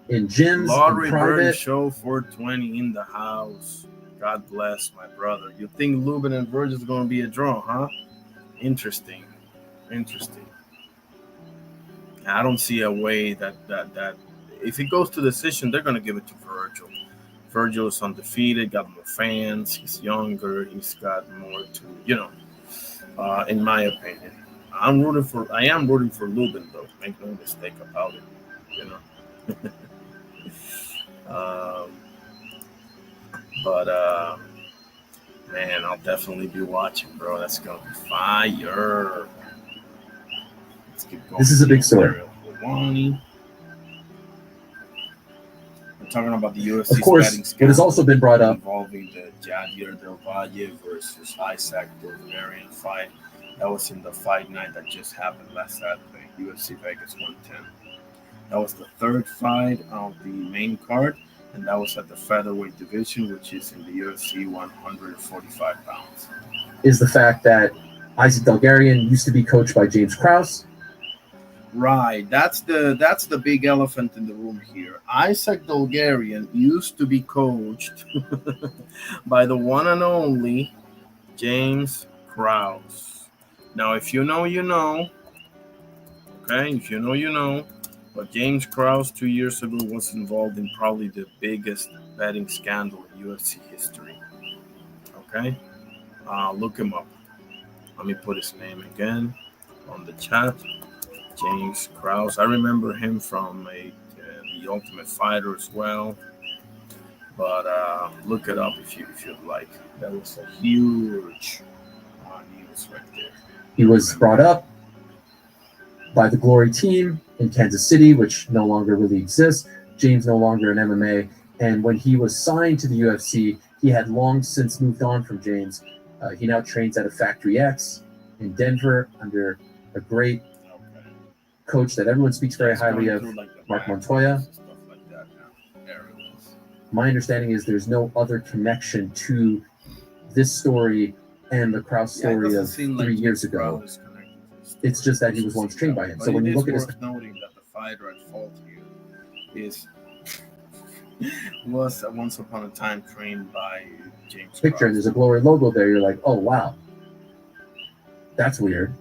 in gyms, Laurie in private. Burton Show 420 in the house. God bless my brother. You think Lubin and Virgil is going to be a draw, huh? Interesting. I don't see a way that if it goes to decision, they're going to give it to Virgil. Virgil is undefeated, got more fans, he's younger, he's got more to, in my opinion. I am rooting for Lubin, though. Make no mistake about it, man, I'll definitely be watching, bro. That's going to be fire. Let's keep going. This is a big story. We're talking about the UFC of course, betting scandal. It has also been brought up involving the Javier Del Valle versus Isaac Bulgarian fight. That was in the fight night that just happened last Saturday, UFC Vegas 110. That was the third fight of the main card, and that was at the featherweight division, which is in the UFC 145 pounds. is the fact that Isaac Delgarian used to be coached by James Krause. Right, that's the big elephant in the room here. Isaac Dolgarian used to be coached by the one and only James Krause. Now, if you know, you know. Okay, if you know, you know. But James Krause 2 years ago was involved in probably the biggest betting scandal in UFC history. Okay, look him up. Let me put his name again on the chat. James Krause. I remember him from the Ultimate Fighter as well. But look it up if you'd like. That was a huge news right there. He was brought up by the Glory team in Kansas City, which no longer really exists. James no longer in MMA. And when he was signed to the UFC, he had long since moved on from James. He now trains at a Factory X in Denver under a great coach that everyone speaks very highly of, Mark Montoya. My understanding is there's no other connection to this story and the Krause story of 3 years ago. It's just that he was once trained by him. So when you look at his, noting that the fighter at fault here was once upon a time trained by James picture, and there's a Glory logo there, you're like, oh wow, that's weird.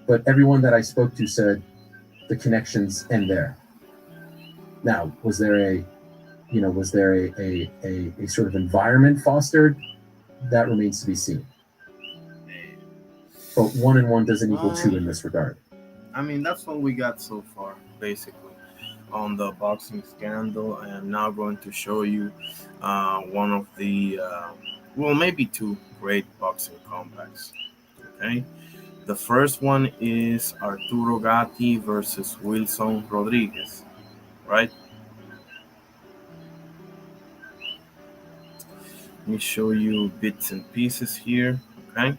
But everyone that I spoke to said the connections end there. Now, was there a sort of environment fostered? That remains to be seen. But 1 and 1 doesn't equal 2 in this regard. I mean, that's what we got so far, basically, on the boxing scandal. I am now going to show you one of the, maybe 2 great boxing comebacks. Okay. The first one is Arturo Gatti versus Wilson Rodriguez, right? Let me show you bits and pieces here, okay?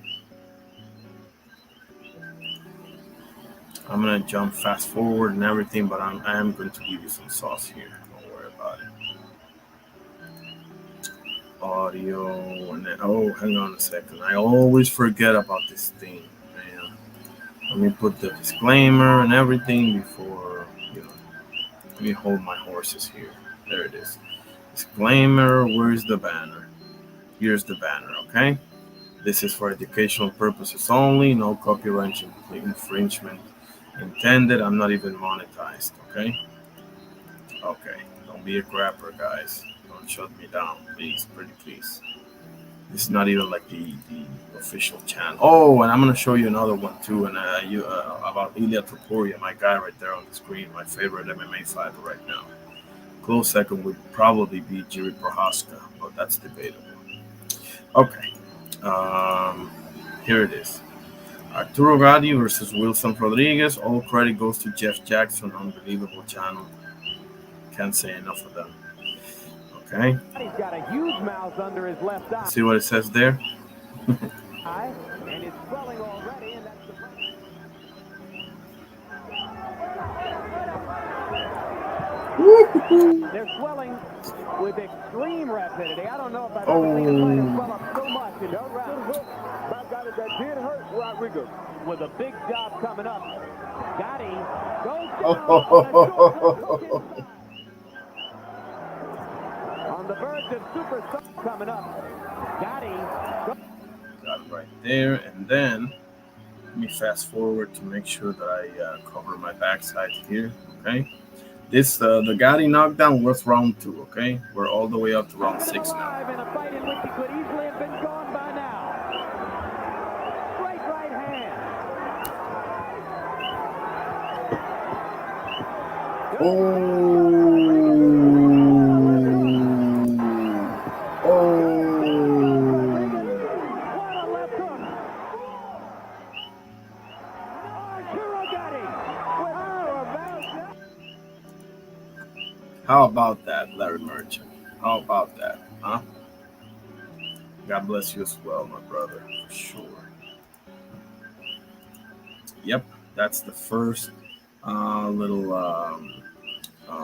I'm gonna jump fast forward and everything, but I am going to give you some sauce here. Don't worry about it. Audio, and then, hang on a second. I always forget about this thing, man. Let me put the disclaimer and everything before, let me hold my horses here. There it is. Disclaimer, where's the banner? Here's the banner, okay? This is for educational purposes only, no copyright infringement intended. I'm not even monetized, okay? Okay, don't be a grabber, guys. Don't shut me down, please, pretty please. This is not even like the official channel. Oh, and I'm gonna show you another one too, and about Ilya Topuria, my guy right there on the screen, my favorite MMA fighter right now. Close second would probably be Jiri Prohaska, but that's debatable. Okay, here it is. Arturo Gatti versus Wilson Rodriguez. All credit goes to Jeff Jackson. Unbelievable channel. Can't say enough of them. Okay. He's got a huge mouth under his left eye. See what it says there? And it's swelling already, and that's they're swelling with extreme rapidity. I don't know if I've ever seen a fighter swell up so much in 2 rounds. My God, that did hurt Rodriguez. With a big job coming up. Gotti goes down on the verge of super coming up. Gotti got it right there, and then let me fast forward to make sure that I cover my backside here. Okay. This the Gotti knockdown was round 2, okay? We're all the way up to round 6 now. In a fight in which he could easily have been gone by now. Straight right hand. What a left hook. Arturo Gatti. How about that, Larry Merchant? How about that, huh? God bless you as well, my brother, for sure. Yep, that's the first little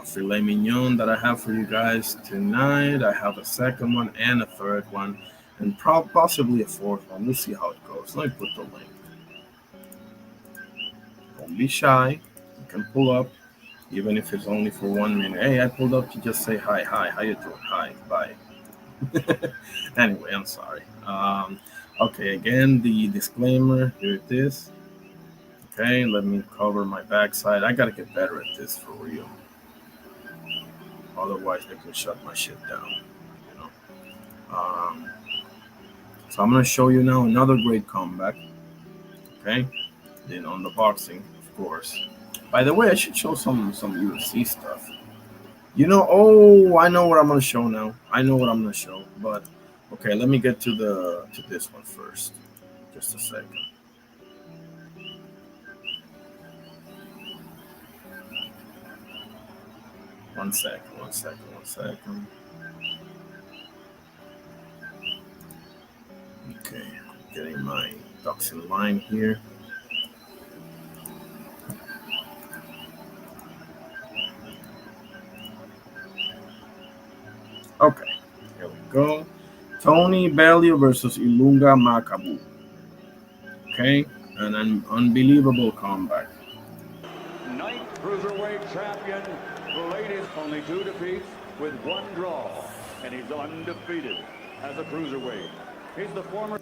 filet mignon that I have for you guys tonight. I have a second one and a third one, and possibly a fourth one. We'll see how it goes. Let me put the link. Don't be shy. You can pull up, even if it's only for 1 minute. Hey, I pulled up to just say hi. Hi, how you doing? Hi, bye. Anyway, I'm sorry. Okay, again, the disclaimer. Here it is. Okay, let me cover my backside. I gotta get better at this for real. Otherwise, they can shut my shit down. You know. So I'm gonna show you now another great comeback. Okay, then on the boxing, of course. By the way, I should show some UFC stuff. You know, oh, I know what I'm gonna show now. I know what I'm gonna show, but okay, let me get to this one first. Just a second. One second. Okay, getting my ducks in line here. Okay, here we go. Tony Bellew versus Ilunga Makabu. Okay, an unbelievable comeback. Ninth cruiserweight champion, the latest, only 2 defeats with 1 draw, and he's undefeated as a cruiserweight. He's the former.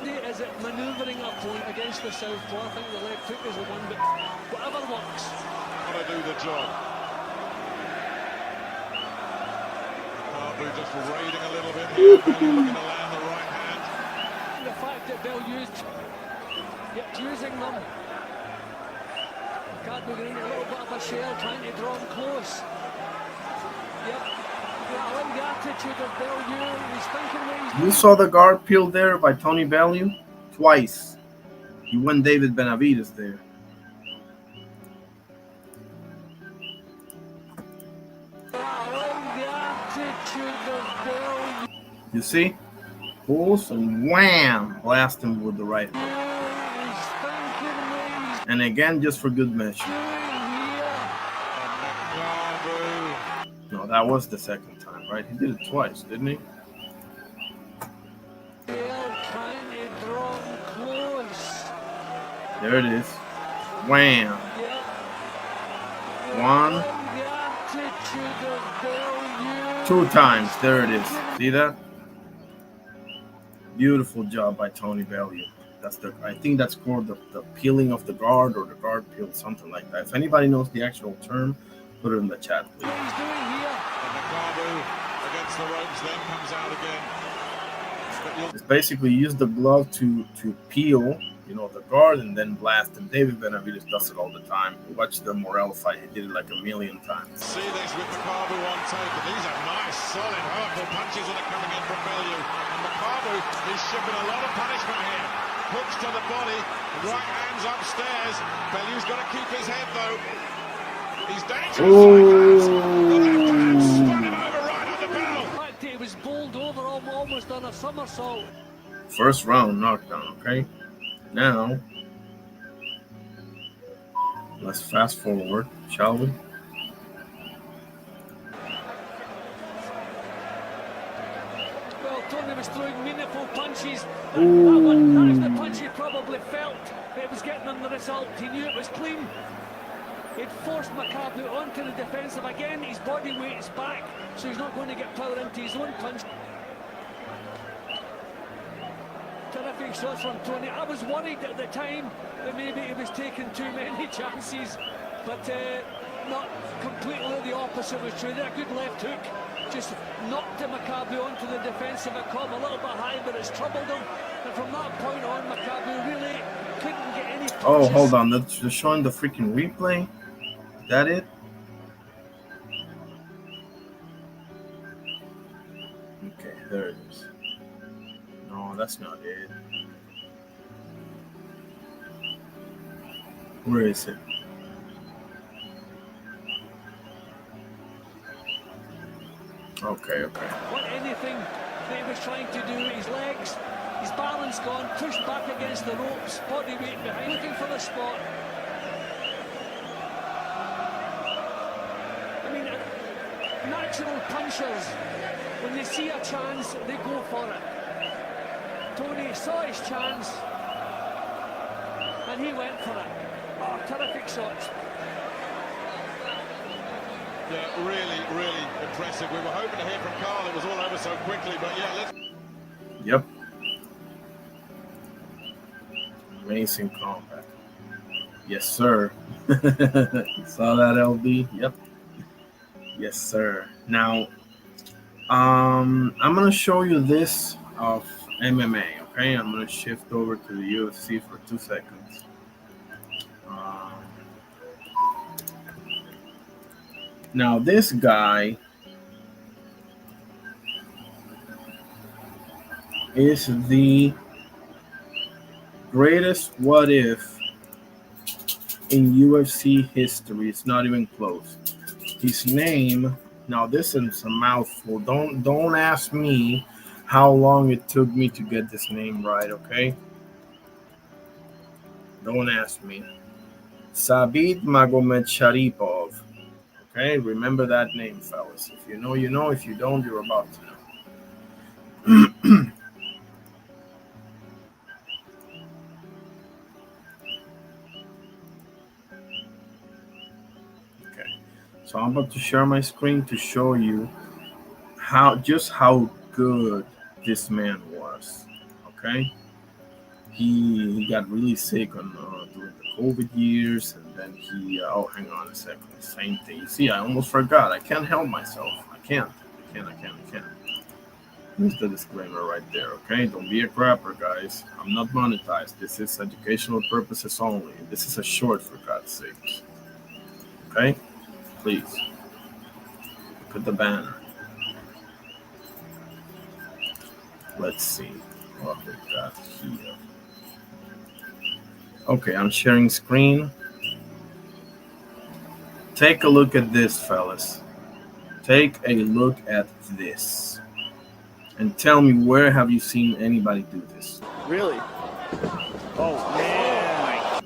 Is it manoeuvring up against the southpaw? I think the left hook is the one, but whatever works. Gotta do the job. Carbu just raiding a little bit here, Bellew looking to land the right hand. The fact that Bellew kept using them. Can't be getting a little bit of a shell, trying to draw him close. Yep. I like the attitude of Bellew. He's thinking what he's You saw the guard peeled there by Tony Bellew twice. He won David Benavidez there. You see? Pulls and wham! Blast him with the right hook. And again, just for good measure. No, that was the second time, right? He did it twice, didn't he? There it is. Wham! One. 2 times. There it is. See that? Beautiful job by Tony Bellew. I think that's called the peeling of the guard, or the guard peel, something like that. If anybody knows the actual term, put it in the chat, please. And Carbu against the ropes, then comes out again. It's basically use the glove to peel, the guard, and then blast him. David Benavidez does it all the time. Watch the Morel fight; he did it like 1,000,000 times. See this with Carbu on tape, but these are nice, solid, hurtful punches that are coming in from Bellew. And Carbu is shipping a lot of punishment here. Hooks to the body, right hands upstairs. Bellew's got to keep his head though. He's dangerous. The left hand spun him over right on the bell. He was bowled over, almost on a somersault. First round knockdown, okay? Now, let's fast forward, shall we? Well, Tony was throwing meaningful punches. That was the punch he probably felt. It was getting him the result. He knew it was clean. He'd forced Makabu onto the defensive again. His body weight is back, so he's not going to get power into his own punch. Terrific shots from Tony. I was worried at the time that maybe he was taking too many chances, but not completely the opposite was true. There, a good left hook just knocked Makabu onto the defensive. It caught him a little bit high, but it's troubled him. And from that point on, Makabu really couldn't get any punches. Oh, hold on. They're showing the freaking replay. Is that it? Okay, there it is. No, that's not it. Where is it? Okay. What anything that he was trying to do, his legs, his balance gone, pushed back against the ropes, body weight behind, looking for the spot. I mean, natural punchers. When they see a chance, they go for it. Tony saw his chance, and he went for it. Oh, terrific shots. Yeah, really impressive. We were hoping to hear from Carl. It was all over so quickly, but yeah, let's... Yep. Amazing combat. Yes, sir. Saw that, LB? Yep. Yes, sir. Now, I'm gonna show you this of MMA. Okay, I'm gonna shift over to the UFC for 2 seconds. Now, this guy is the greatest what if in UFC history. It's not even close. His name, now this is a mouthful. Don't ask me how long it took me to get this name right, okay? Don't ask me. Sabit Magomedcharipov. Okay, remember that name, fellas. If you know, you know. If you don't, you're about to know. So I'm about to share my screen to show you how good this man was. Okay, he got really sick on during the COVID years, and then he oh, hang on a second, same thing. You see, I almost forgot. I can't help myself. I can't. Here's the disclaimer right there. Okay, don't be a crapper, guys. I'm not monetized. This is educational purposes only. This is a short, for God's sakes. Okay. Please look at the banner. Let's see what we got here. Okay, I'm sharing screen. Take a look at this, fellas. Take a look at this. And tell me, where have you seen anybody do this? Really? Oh, man.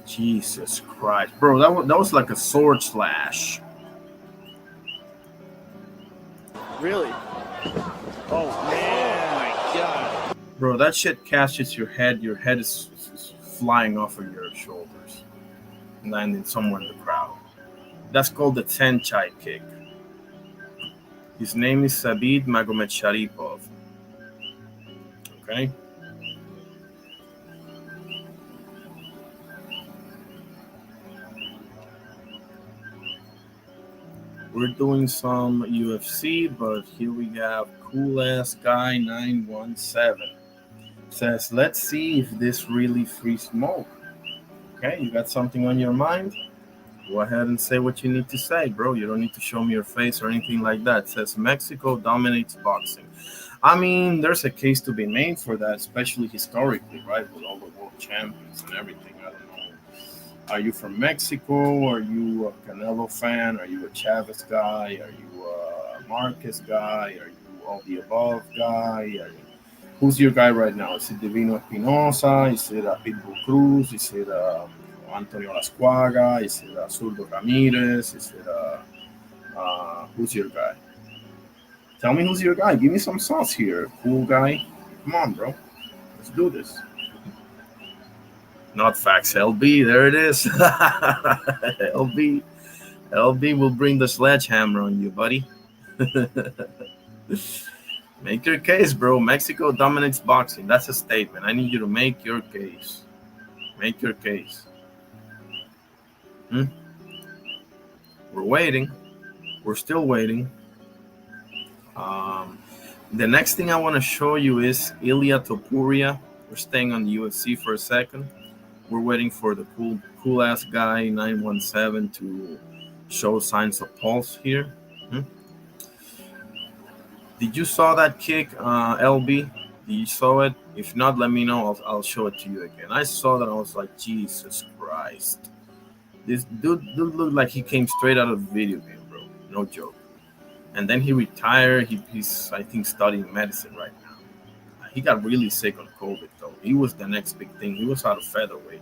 Jesus Christ. Bro, that was like a sword slash. Really? Oh, man. Oh, my God. Bro, that shit catches your head. Your head is flying off of your shoulders, landing somewhere in the crowd. That's called the Tenchai kick. His name is Sabit Magomedcharipov. Okay? We're doing some UFC, but here we have cool ass guy 917. Says, let's see if this really free smoke. Okay, you got something on your mind? Go ahead and say what you need to say, bro. You don't need to show me your face or anything like that. It says Mexico dominates boxing. I mean, there's a case to be made for that, especially historically, right? With all the world champions and everything. I don't know. Are you from Mexico? Are you a Canelo fan? Are you a Chavez guy? Are you a Marquez guy? Are you all the above guy? Who's your guy right now? Is it Divino Espinosa? Is it Pitbull Cruz? Is it Antonio Lascuaga? Is it Zurdo Ramirez? Is it who's your guy? Tell me who's your guy. Give me some sauce here, cool guy. Come on, bro. Let's do this. Not facts, LB. There it is. LB will bring the sledgehammer on you, buddy. Make your case, bro. Mexico dominates boxing. That's a statement. I need you to make your case. Make your case. We're waiting. We're still waiting. The next thing I want to show you is Ilia Topuria. We're staying on the UFC for a second. We're waiting for the cool ass guy 917 to show signs of pulse here. Did you saw that kick, LB? Did you saw it? If not, let me know. I'll show it to you again. I saw that. I was like, Jesus Christ. This dude looked like he came straight out of a video game, bro. No joke. And then he retired. He's, I think, studying medicine right now. He got really sick on COVID, though. He was the next big thing. He was out of featherweight,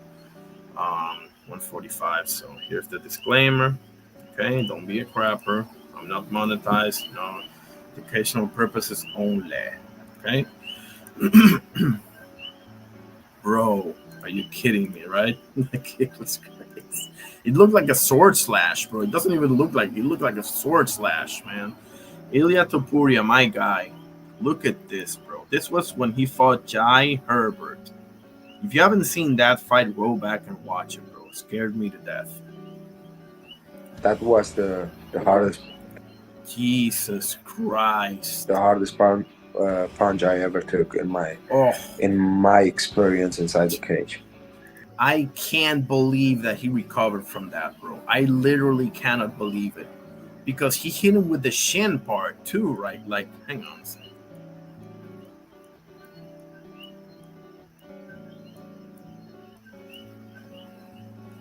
145. So here's the disclaimer. Okay, don't be a crapper. I'm not monetized. No, educational purposes only. Okay, bro, are you kidding me? Right? Like it was crazy. It looked like a sword slash, bro. It doesn't even look like it looked like a sword slash, man. Ilya Topuria, my guy. Look at this, bro. This was when he fought Jai Herbert. If you haven't seen that fight, go back and watch it, bro. It scared me to death. That was the hardest Jesus Christ. punch I ever took in my Oh, experience inside the cage. I can't believe that he recovered from that, bro. I literally cannot believe it. Because he hit him with the shin part too, right? Like, hang on a second.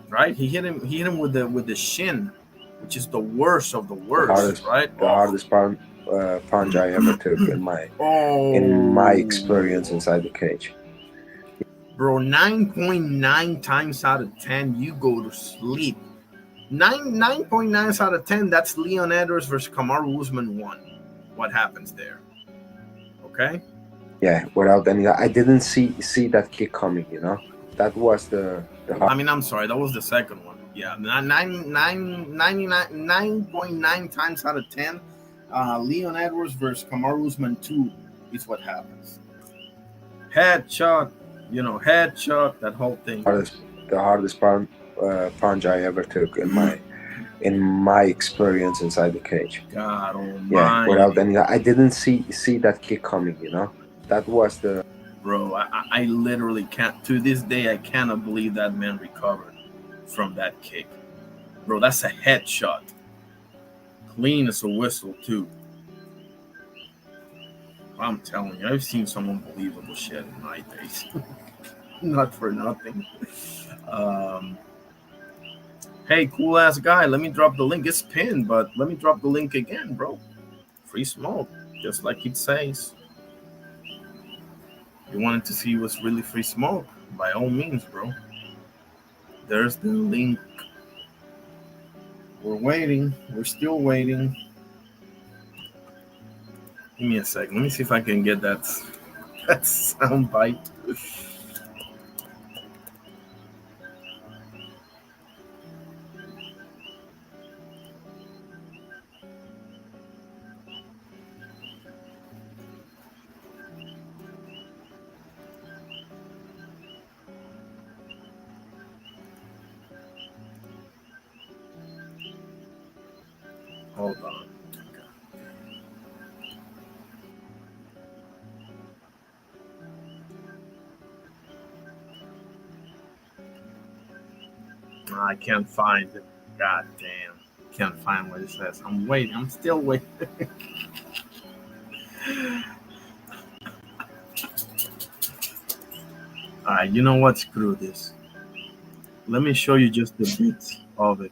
Right? He hit him with the shin, which is the worst of the worst, right? The hardest punch I ever took in my experience inside the cage. Bro, 9.9 times out of 10, you go to sleep. 9.9 out of 10, that's Leon Edwards versus Kamaru Usman 1. What happens there? Okay? Yeah, without any, I didn't see that kick coming, you know? That was the I mean, I'm sorry, that was the second one. Yeah, 9.9 times out of 10, Leon Edwards versus Kamaru Usman 2 is what happens. Headshot, headshot, that whole thing. The hardest punch I ever took in my experience inside the cage. God almighty. Yeah, without any, I didn't see that kick coming, you know? That was the... Bro, I literally can't, to this day, I cannot believe that man recovered from that kick. Bro, that's a headshot. Clean as a whistle, too. I'm telling you, I've seen some unbelievable shit in my days. Not for nothing. Hey, cool ass guy, let me drop the link. It's pinned, but let me drop the link again, bro. Free smoke, just like it says. You wanted to see what's really free smoke? By all means, bro. There's the link. We're waiting. We're still waiting. Give me a second. Let me see if I can get that sound bite. Hold on. I can't find it. God damn. Can't find what it says. I'm waiting. I'm still waiting. Alright, you know what? Screw this. Let me show you just the bits of it.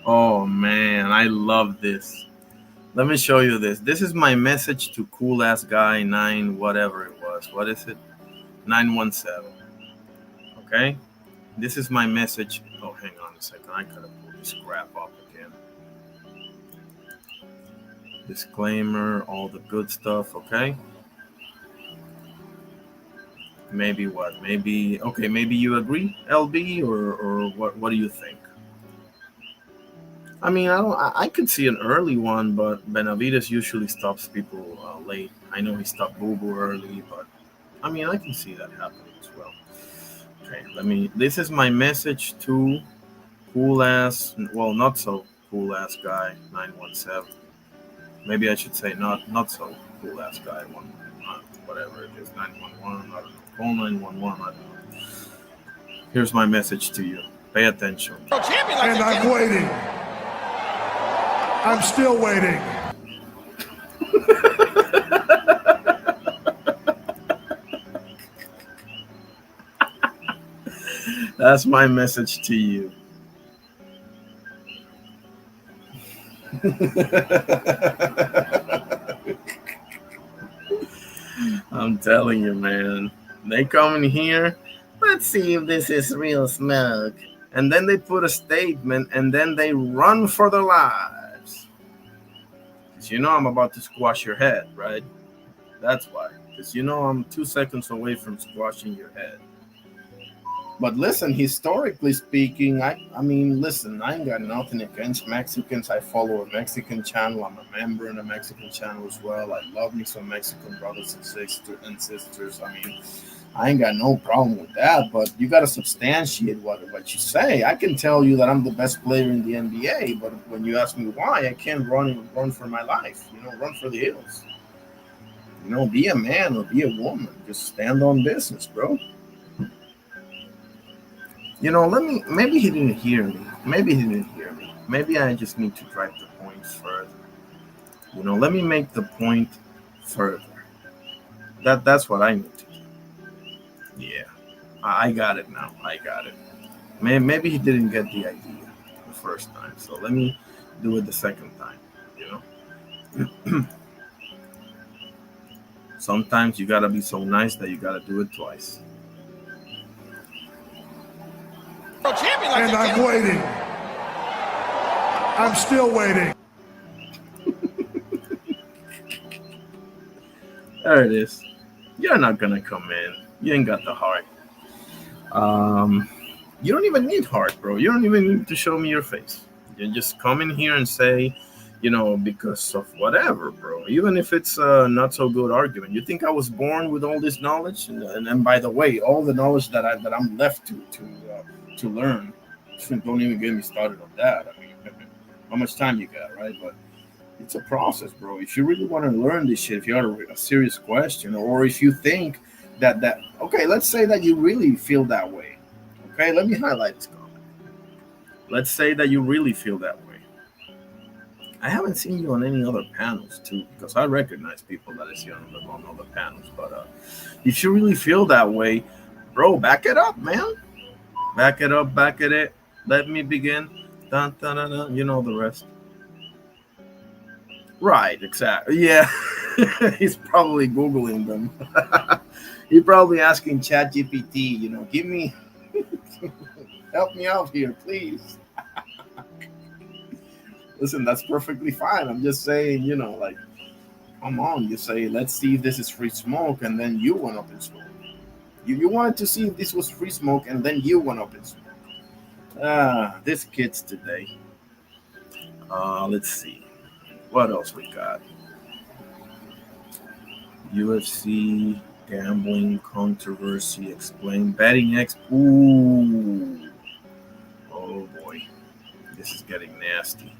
Oh man, I love this. Let me show you this. This is my message to cool ass guy 9 whatever it was. What is it? 917. Okay? This is my message. Oh, hang on a second. I gotta pull this crap up again. Disclaimer, all the good stuff, okay? Maybe what? Maybe you agree, LB, or what do you think? I mean, I could see an early one, but Benavides usually stops people late. I know he stopped Bubu early, but I mean, I can see that happening as well. Okay, this is my message to cool ass, well, not so cool ass guy 917. Maybe I should say not so cool ass guy whatever it is, 911. I don't know. Call 911. I don't know. Here's my message to you. Pay attention. And I'm waiting. I'm still waiting. That's my message to you. I'm telling you, man. They come in here, let's see if this is real smoke. And then they put a statement and then they run for their lives. Because you know I'm about to squash your head, right? That's why. Because you know I'm 2 seconds away from squashing your head. But listen, historically speaking, I mean, listen, I ain't got nothing against Mexicans. I follow a Mexican channel. I'm a member in a Mexican channel as well. I love me some Mexican brothers and sisters. I mean, I ain't got no problem with that. But you got to substantiate what you say. I can tell you that I'm the best player in the NBA, but when you ask me why, I can't run for my life. You know, run for the hills. You know, be a man or be a woman. Just stand on business, bro. You know, maybe he didn't hear me. Maybe I just need to drive the points further. You know, let me make the point further. That's what I need to do. Yeah, I got it now. I got it. Maybe he didn't get the idea the first time. So let me do it the second time, you know? Sometimes you gotta be so nice that you gotta do it twice. And I'm waiting. I'm still waiting. There it is. You're not gonna come in. You ain't got the heart. You don't even need heart, bro. You don't even need to show me your face. You just come in here and say, you know, because of whatever, bro. Even if it's a not so good argument. You think I was born with all this knowledge? And by the way, all the knowledge that I'm left to learn. Don't even get me started on that. I mean, how much time you got, right? But it's a process, bro. If you really want to learn this shit, if you have a serious question, or if you think that okay, let's say that you really feel that way. Okay, let me highlight this comment. Let's say that you really feel that way. I haven't seen you on any other panels too, because I recognize people that I see on other panels. But if you really feel that way, bro, back it up, man. Back it up, back it. Let me begin. Dun, dun, dun, dun. You know the rest. Right, exactly. Yeah. He's probably Googling them. He's probably asking ChatGPT, you know, give me, help me out here, please. Listen, that's perfectly fine. I'm just saying, you know, like, come on. You say, let's see if this is free smoke, and then you went up in smoke. You wanted to see if this was free smoke, and then you went up in smoke. This kids today. Let's see. What else we got? UFC gambling controversy explained. Betting X. Ooh. Oh boy. This is getting nasty.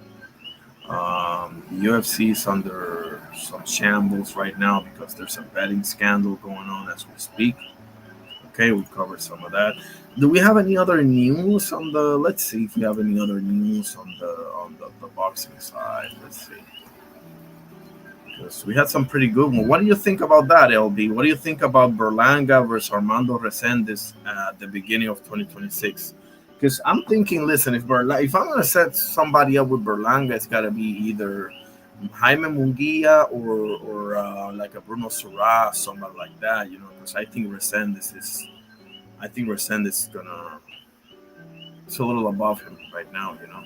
UFC is under some shambles right now because there's a betting scandal going on as we speak. Okay, we covered some of that. Do we have any other news on the? Let's see if we have any other news on the boxing side. Let's see. Because we had some pretty good ones. What do you think about that, LB? What do you think about Berlanga versus Armando Resendiz at the beginning of 2026? Because I'm thinking, listen, if I'm gonna set somebody up with Berlanga, it's gotta be either Jaime Munguia or like a Bruno Serra, somebody like that, you know. Because I think Resendiz is gonna. It's a little above him right now, you know.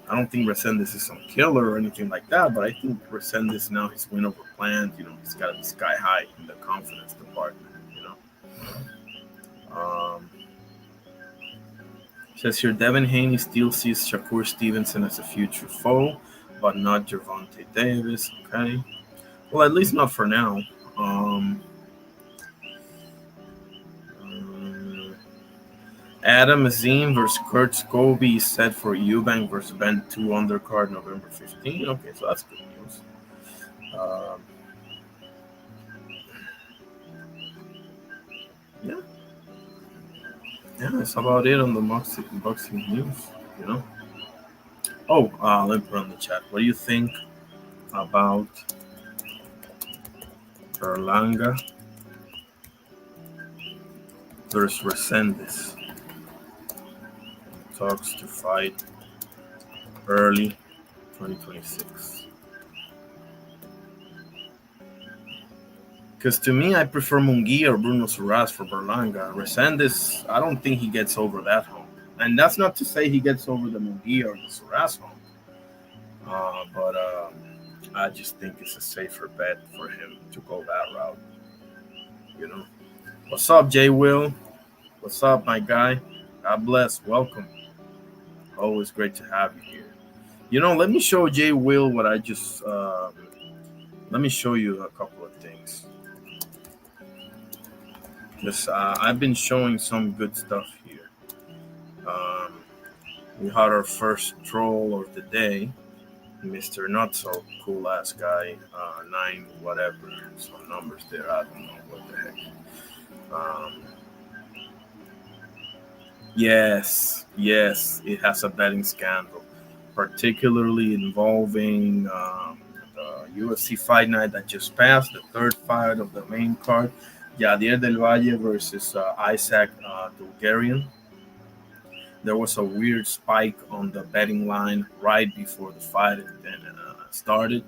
I don't think Resendiz is some killer or anything like that, but I think Resendiz now his win over Plant, you know, he's got to be sky high in the confidence department, you know. Says here, Devin Haney still sees Shakur Stevenson as a future foe, but not Gervonta Davis. Okay, well, at least not for now. Adam Azim versus Kurt Scobie is set for Eubank versus Ben 2 undercard November 15. Okay, so that's good news. Yeah. Yeah, that's about it on the boxing news. You know. Oh, let me put on the chat. What do you think about Berlanga versus Resendez? Talks to fight early 2026. Because to me, I prefer Munguia or Bruno Soares for Berlanga. Resendez, I don't think he gets over that hump. And that's not to say he gets over the Munguia or the Soares hump. But I just think it's a safer bet for him to go that route. You know. What's up, Jay Will? What's up, my guy? God bless. Welcome. Always great to have you here. You know, let me show Jay Will what I just. Let me show you a couple of things. Just I've been showing some good stuff here. We had our first troll of the day, Mr. Not So Cool Ass Guy, 9 whatever, some numbers there. I don't know what the heck. Yes, it has a betting scandal, particularly involving the UFC fight night that just passed, the third fight of the main card, Yadier Del Valle versus Isaac Bulgarian. There was a weird spike on the betting line right before the fight started.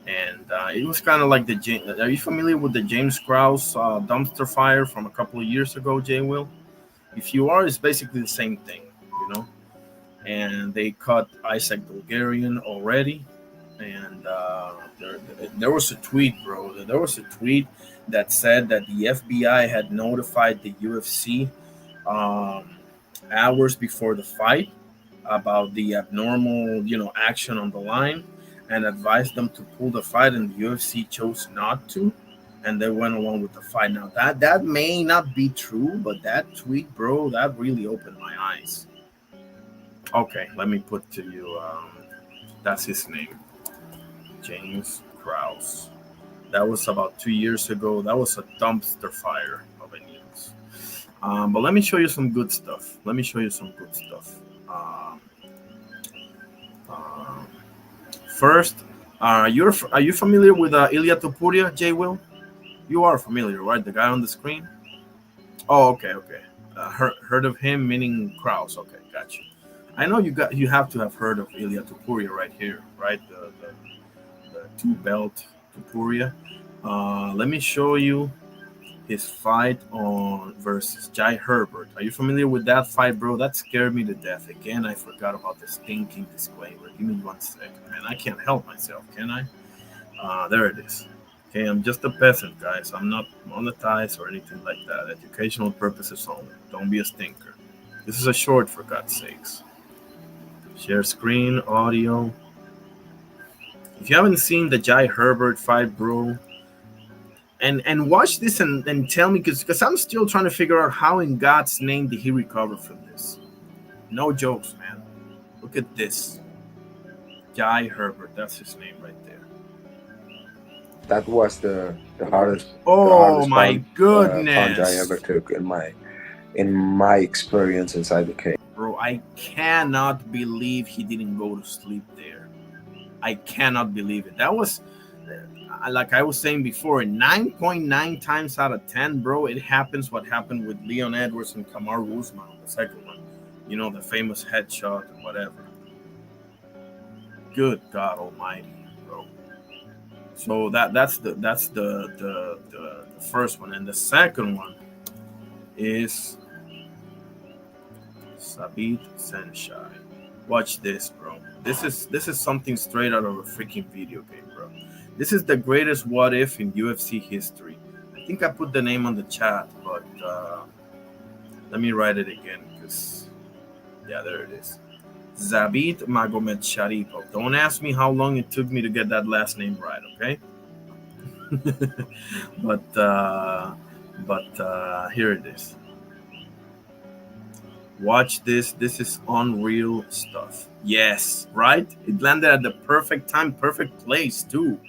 And it was kind of like are you familiar with the James Krause dumpster fire from a couple of years ago, Jay Will? If you are, it's basically the same thing, you know. And they caught Isaac Bulgarian already. And there was a tweet, bro. There was a tweet that said that the FBI had notified the UFC hours before the fight about the abnormal, action on the line, and advised them to pull the fight, and the UFC chose not to, and they went along with the fight. Now that may not be true, but that tweet, bro, that really opened my eyes. Okay, let me put to you. That's his name, James Krause. That was about 2 years ago. That was a dumpster fire of a news. But let me show you some good stuff. First, are you familiar with Ilya Topuria, Jay Will? You are familiar, right? The guy on the screen. Oh, okay. Heard of him, meaning Krause. Okay, gotcha. I know you have to have heard of Ilya Topuria right here, right? The two belt Topuria. Let me show you his fight on versus Jai Herbert. Are you familiar with that fight, bro? That scared me to death. Again, I forgot about the stinking disclaimer. Give me 1 second, man. I can't help myself, can I? There it is. Okay, I'm just a peasant, guys. I'm not monetized or anything like that. Educational purposes only. Don't be a stinker. This is a short, for God's sakes. Share screen, audio. If you haven't seen the Jai Herbert fight, bro, and watch this and tell me, because I'm still trying to figure out how in God's name did he recover from this. No jokes, man. Look at this. Jai Herbert, that's his name right there. That was the hardest. Oh my goodness! Punch I ever took in my experience inside the cage. Bro, I cannot believe he didn't go to sleep there. I cannot believe it. That was, like I was saying before, 9.9 times out of 10, bro. It happens what happened with Leon Edwards and Kamaru Usman, the second one. You know, the famous headshot and whatever. Good God Almighty, bro. So that's the first one, and the second one is Sabit Senshai. Watch this, bro. This is something straight out of a freaking video game, bro. This is the greatest what if in UFC history. I think I put the name on the chat, but let me write it again, because yeah, there it is. Zabit Magomed Sharipov. Don't ask me how long it took me to get that last name right, okay? but here it is. Watch this. This is unreal stuff. Yes, right? It landed at the perfect time, perfect place too.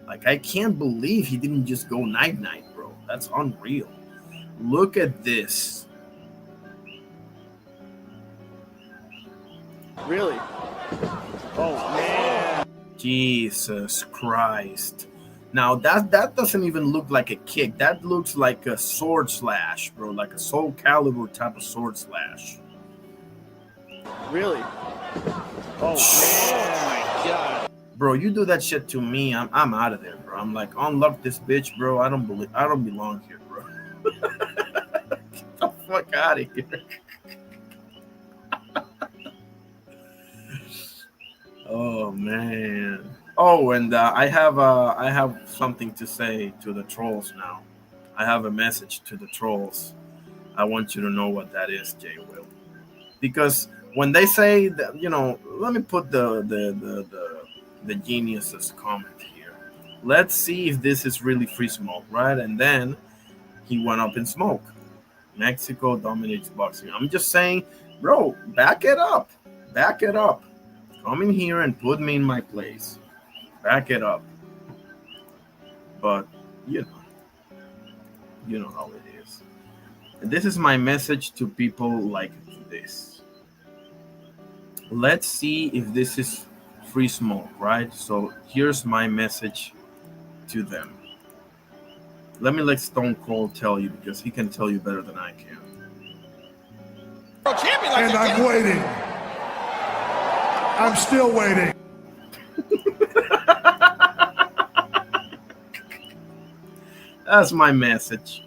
Like, I can't believe he didn't just go night-night, bro. That's unreal. Look at this. Really? Oh, man. Jesus Christ. Now that doesn't even look like a kick. That looks like a sword slash, bro. Like a Soul Calibur type of sword slash. Really? Oh, man. God. Bro, you do that shit to me, I'm out of there, bro. I'm like, unlock this bitch, bro. I don't belong here, bro. Get the fuck out of here. Oh man. Oh, and I have something to say to the trolls now. I have a message to the trolls. I want you to know what that is, Jay Will. Because when they say that, let me put the genius's comment here. Let's see if this is really free smoke, right? And then he went up in smoke. Mexico dominates boxing. I'm just saying, bro, back it up. Back it up. Come in here and put me in my place. Back it up. But, you know how it is. And this is my message to people like this. Let's see if this is free smoke, right? So here's my message to them. Let me let Stone Cold tell you, because he can tell you better than I can. And I'm waiting. I'm still waiting. That's my message.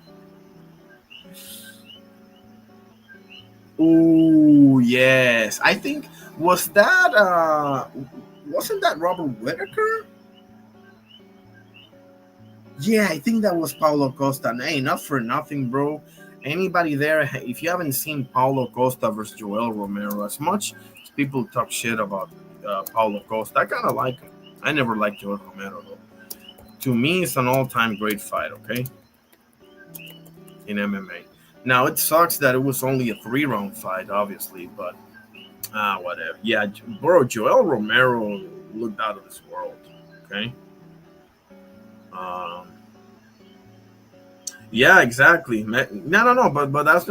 Oh yes, I think wasn't that Robert Whitaker? Yeah, I think that was Paulo Costa. Hey, not for nothing, bro. Anybody there? If you haven't seen Paulo Costa versus Joel Romero, as much as people talk shit about Paulo Costa, I kind of like him. I never liked Joel Romero though. To me, it's an all-time great fight. Okay, in MMA. Now it sucks that it was only a 3-round fight, obviously, but whatever. Yeah, bro, Joel Romero looked out of this world. Okay. Yeah, exactly. No, but that's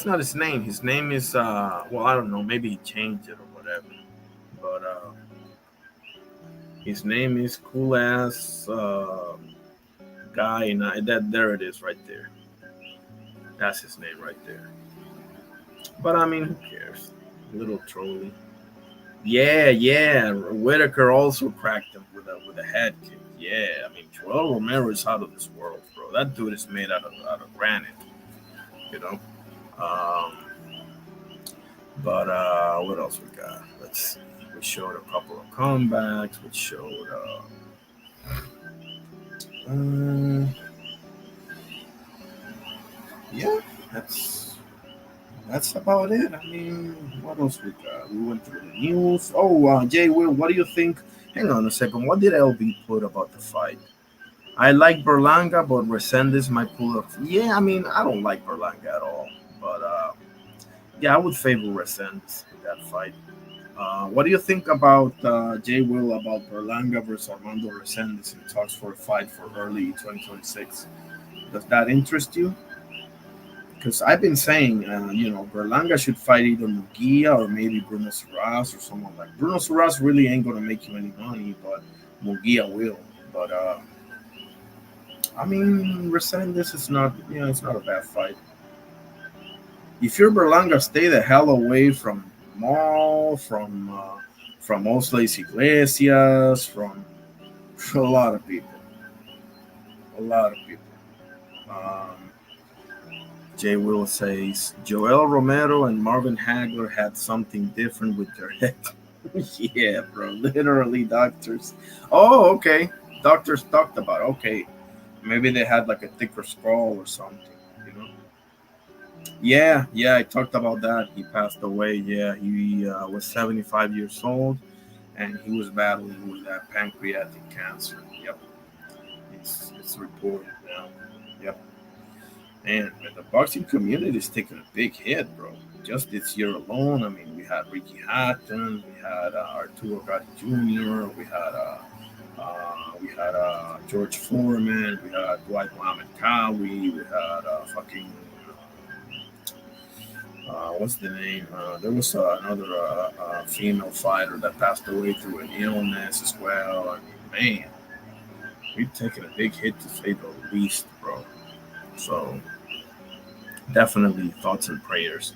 not his name. His name is well, I don't know. Maybe he changed it or whatever. But his name is cool ass guy. And that there it is, right there. That's his name right there. But I mean, who cares? Little trolley. Yeah. Whitaker also cracked him with a head kick. Yeah, I mean, Joel Romero is out of this world, bro. That dude is made out of granite, you know. Um, but what else we got? Let's see. We showed a couple of comebacks. We showed yeah, that's about it. I mean, what else we got? We went through the news. Oh, Jay Will, what do you think? Hang on a second. What did LB put about the fight? I like Berlanga, but Resendez might pull up. Yeah, I mean, I don't like Berlanga at all. But yeah, I would favor Resendez in that fight. What do you think about Jay Will about Berlanga versus Armando Resendez in talks for a fight for early 2026? Does that interest you? Because I've been saying, Berlanga should fight either Mugia or maybe Bruno Suarez or someone like Bruno Suarez. Really ain't gonna make you any money, but Mugia will. But I mean, Resendez is not, it's not a bad fight. If you're Berlanga, stay the hell away from Maul, from Osles Iglesias, from a lot of people. A lot of people. Um, Jay Will says Joel Romero and Marvin Hagler had something different with their head. Yeah, bro. Literally, doctors. Oh, okay. Doctors talked about it. Okay. Maybe they had like a thicker skull or something, you know? Yeah, I talked about that. He passed away. Yeah, he was 75 years old and he was battling with that pancreatic cancer. Yep. It's reported now. Yep. Man, the boxing community is taking a big hit, bro. Just this year alone, I mean, we had Ricky Hatton, we had Arturo Gatti Jr., we had George Foreman, we had Dwight Muhammad Cowie, we had fucking What's the name? There was another female fighter that passed away through an illness as well. I mean, man, we've taken a big hit to say the least, bro. So definitely thoughts and prayers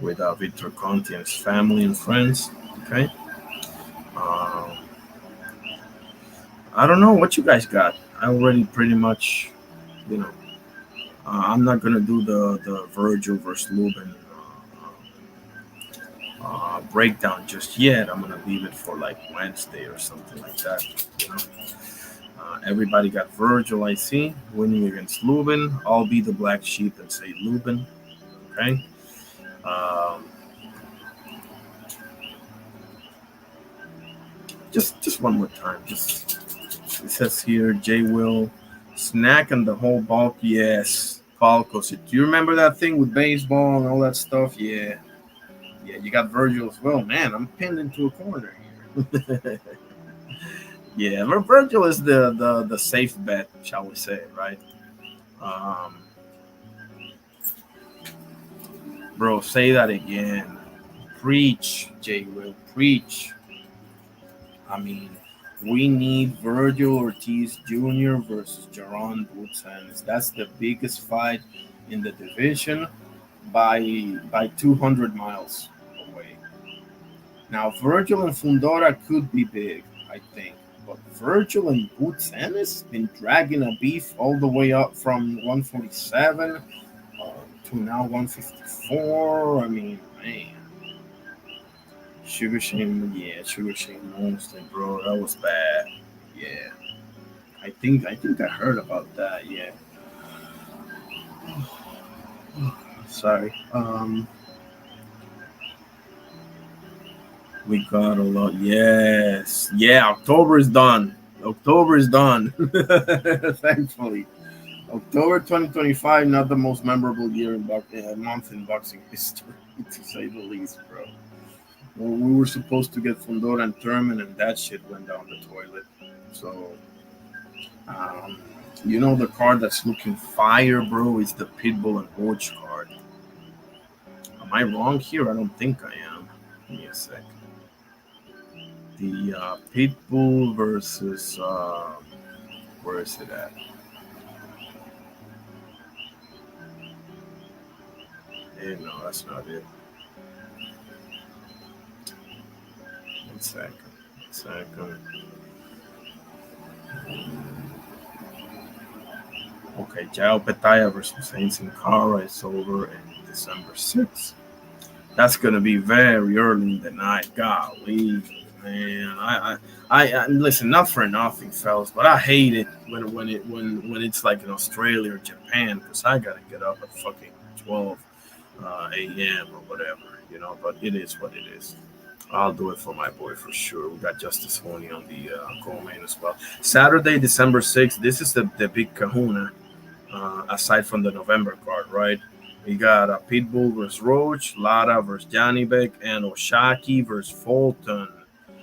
with Victor Conti and his family and friends. Okay. Um, I don't know what you guys got. I already pretty much, you know, I'm not gonna do the Virgil versus Lubin breakdown just yet. I'm gonna leave it for like Wednesday or something like that. You know, everybody got Virgil. I see winning against Lubin. I'll be the black sheep and say Lubin. Okay. Um, just one more time. Just it says here, J Will snack and the whole bulk. Yes, Falcos. Do you remember that thing with baseball and all that stuff? Yeah. Yeah, you got Virgil as well. Man, I'm pinned into a corner here. Yeah, Virgil is the safe bet, shall we say, right? Um, bro, say that again. Preach, Jay Will, preach. I mean, we need Virgil Ortiz Jr. versus Jaron Boots Ennis. That's the biggest fight in the division by 200 miles away. Now, Virgil and Fundora could be big, I think. But Virgil and Boots Ennis been dragging a beef all the way up from 147 to now 154. I mean, man. Sugar Shane Monster, bro. That was bad. Yeah. I think I heard about that, yeah. Sorry. We got a lot. Yes. Yeah, October is done. October is done. Thankfully. October 2025, not the most memorable month in boxing history, to say the least, bro. Well, we were supposed to get Fundora and Thurman, and that shit went down the toilet. So, um, the card that's looking fire, bro, is the Pitbull and Roach card. Am I wrong here? I don't think I am. Give me a sec. The Pitbull versus where is it at? No, that's not it. One second. Okay, Jao Petaya versus Saint Sin Cara is over in December 6th. That's gonna be very early in the night. Golly, man. I listen, not for nothing, fellas, but I hate it when it's like in Australia or Japan because I gotta get up at fucking 12 a.m. or whatever. But it is what it is. I'll do it for my boy for sure. We got Justice Honey on the co-main as well. Saturday, December 6th. This is the big kahuna, aside from the November card, right? We got Pitbull versus Roach, Lara versus Janibek, and Oshaki versus Fulton.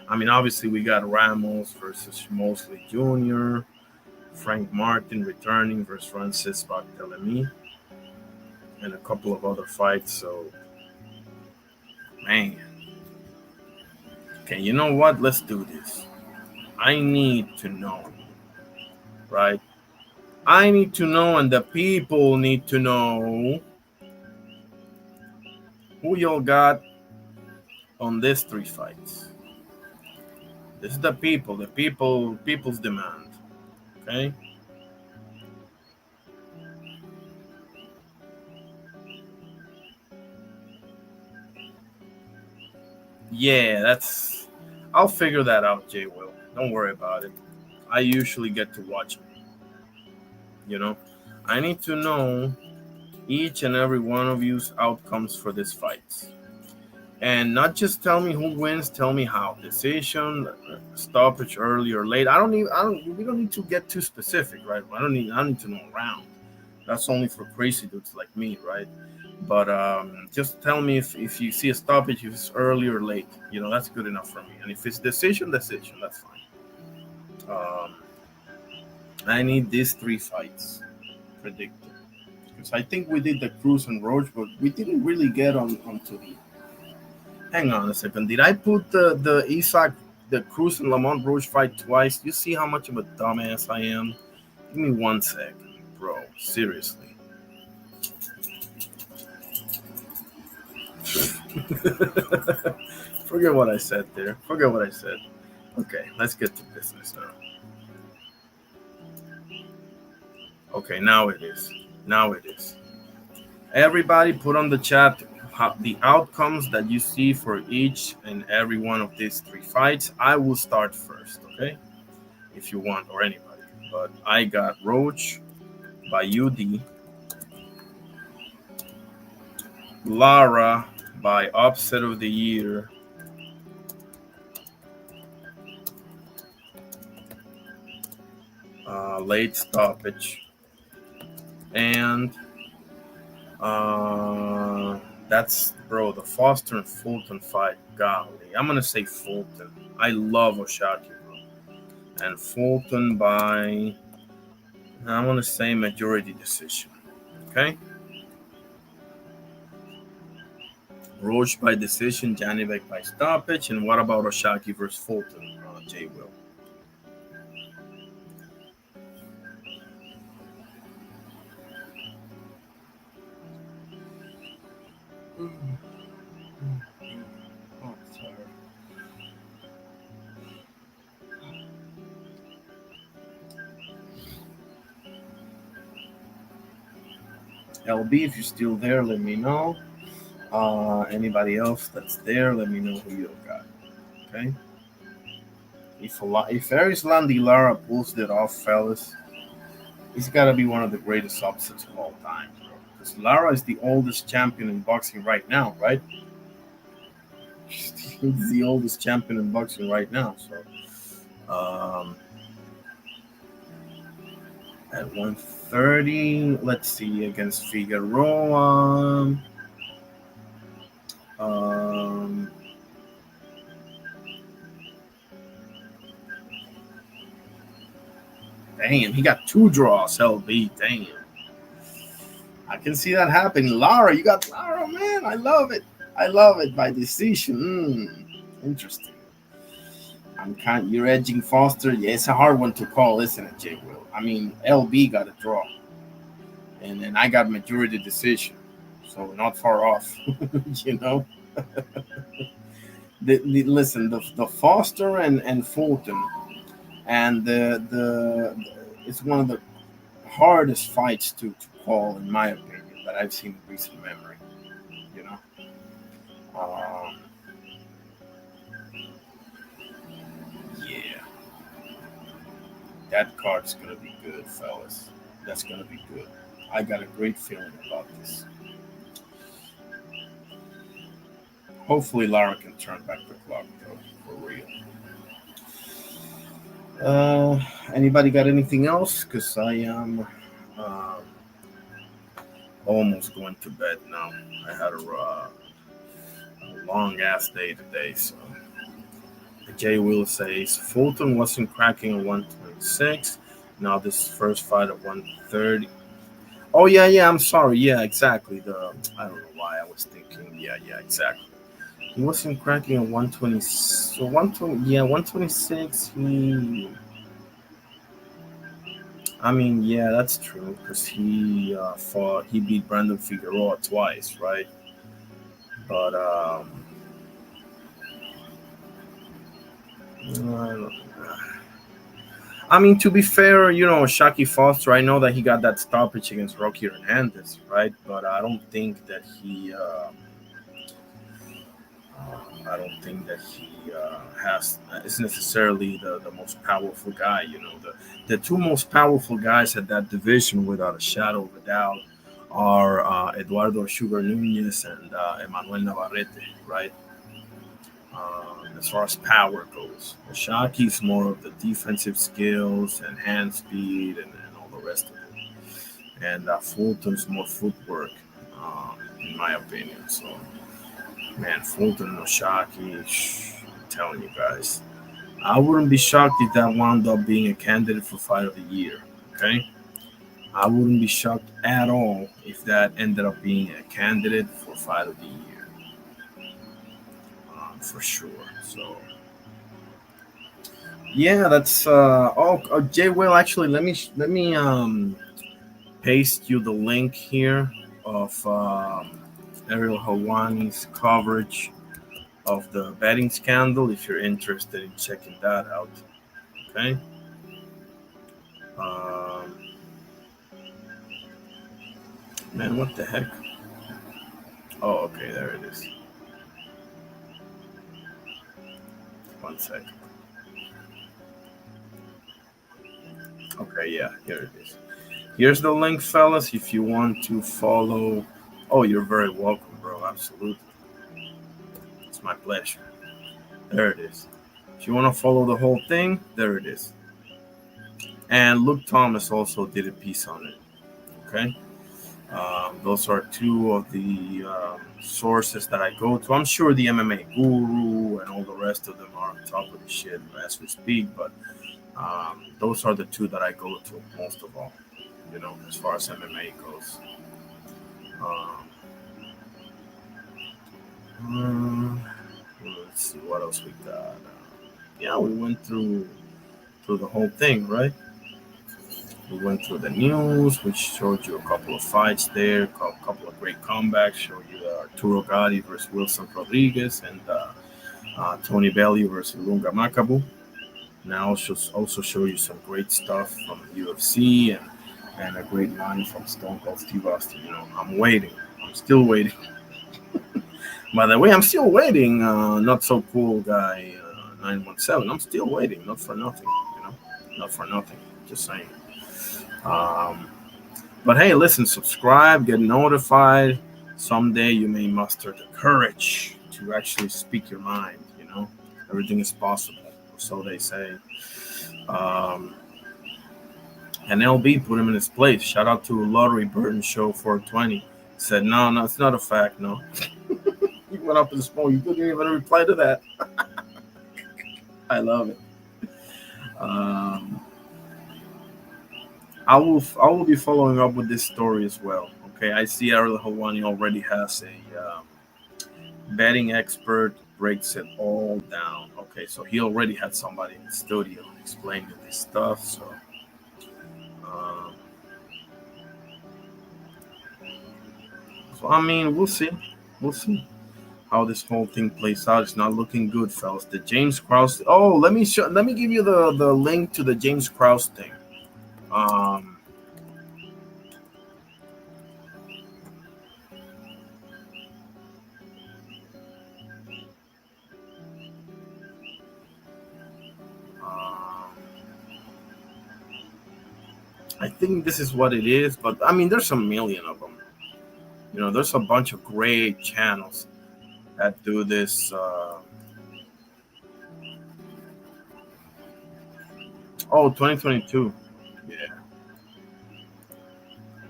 I mean, obviously, we got Ramos versus Mosley Jr., Frank Martin returning versus Francis Barthelemy, and a couple of other fights. So, man. Okay, you know what? Let's do this. I need to know, right? I need to know, and the people need to know who y'all got on these three fights. This is the people's demand. Okay? Yeah, I'll figure that out, Jay Will. Don't worry about it. I usually get to watch it. I need to know each and every one of you's outcomes for this fight. And not just tell me who wins, tell me how. Decision, stoppage, early or late. We don't need to get too specific, right? I don't need to know round. That's only for crazy dudes like me, right? But just tell me if you see a stoppage, if it's early or late. That's good enough for me. And if it's decision, that's fine. I need these three fights predicted. Because I think we did the Cruz and Roach, but we didn't really get onto the. Hang on a second. Did I put the Isaac, the Cruz and Lamont Roach fight twice? You see how much of a dumbass I am? Give me 1 second, bro. Seriously. Forget what I said there. Forget what I said. Okay, let's get to business now. Okay, now it is. Now it is. Everybody put on the chat the outcomes that you see for each and every one of these 3 fights. I will start first, okay? If you want, or anybody. But I got Roach by UD. Lara by upset of the year. Late stoppage. And that's, bro, the Foster and Fulton fight. Golly, I'm gonna say Fulton. I love Oshaki, bro. And Fulton by, I want to say majority decision. Okay. Roach by decision, Janivek by stoppage. And what about Oshaki versus Fulton, J. Will? Oh, sorry. LB, if you're still there, let me know. Anybody else that's there, let me know who you got. Okay. If Erislandy Lara pulls it off, fellas, he's got to be one of the greatest upsets of all time, bro. Because Lara is the oldest champion in boxing right now, right? He's the oldest champion in boxing right now. So, at 130, let's see, against Figueroa. Damn, he got 2 draws, LB. Damn. I can see that happening. Lara, you got Lara, man. I love it. I love it by decision. Interesting. You're edging Foster. Yeah, it's a hard one to call, isn't it, Jay Will? I mean, LB got a draw. And then I got majority decision. So not far off, you know. Listen, the Foster and Fulton, and it's one of the hardest fights to call, in my opinion, that I've seen in recent memory. You know, yeah, that card's gonna be good, fellas. That's gonna be good. I got a great feeling about this. Hopefully, Lara can turn back the clock, though, for real. Anybody got anything else? Because I am almost going to bed now. I had a long ass day today, so. Jay Will says Fulton wasn't cracking at 126. Now this first fight at 130. Oh yeah. I'm sorry. Yeah, exactly. I don't know why I was thinking. Yeah, exactly. He wasn't cracking at 120. So 120. Yeah, 126. I mean, yeah, that's true because he beat Brandon Figueroa twice, right? But I mean, to be fair, you know, Shaki Foster, I know that he got that stoppage against Rocky Hernandez, right? But I don't think that he is necessarily the most powerful guy. You know, the 2 most powerful guys at that division, without a shadow of a doubt, are Eduardo Sugar Nunez and Emmanuel Navarrete, right? As far as power goes, Shaki's more of the defensive skills and hand speed and all the rest of it. And Fulton's more footwork, in my opinion. So, man, Fulton and Oshaki, I'm telling you guys, I wouldn't be shocked if that wound up being a candidate for fight of the year. Okay, I wouldn't be shocked at all if that ended up being a candidate for Fight of the Year, for sure. So yeah, that's Jay Will. Actually, let me paste you the link here of Ariel Hawani's coverage of the betting scandal if you're interested in checking that out. Okay. Um, Man, what the heck? Oh, okay, there it is. One sec. Okay, yeah, here it is. Here's the link, fellas, if you want to follow. Oh, you're very welcome, bro. Absolutely. It's my pleasure. There it is. If you want to follow the whole thing, there it is. And Luke Thomas also did a piece on it. Okay. Those are two of the sources that I go to. I'm sure the MMA Guru and all the rest of them are on top of the shit as we speak, but those are the two that I go to most of all, as far as MMA goes. Let's see what else we got. Yeah, we went through the whole thing, right? We went through the news, which showed you a couple of fights there, a couple of great comebacks. Showed you Arturo Gatti versus Wilson Rodriguez and Tony Bellew versus Lunga Makabu. Now also show you some great stuff from UFC and a great line from Stone Cold Steve Austin. I'm waiting. I'm still waiting. By the way, I'm still waiting. Not so cool guy 917. I'm still waiting. Not for nothing. Not for nothing. Just saying. But hey, listen, subscribe, get notified. Someday you may muster the courage to actually speak your mind. Everything is possible, so they say. And LB put him in his place. Shout out to Lottery Burton Show 420. Said, no, it's not a fact, no. He went up in the phone. You couldn't even reply to that. I love it. I will be following up with this story as well. Okay, I see Ariel Hawani already has a betting expert, breaks it all down. Okay, so he already had somebody in the studio explaining this stuff. So I mean, we'll see how this whole thing plays out. It's not looking good, fellas. The James Krause. Oh, let me give you the link to the James Krause thing. I think this is what it is, but I mean, there's a million of them. There's a bunch of great channels that do this. 2022. Yeah.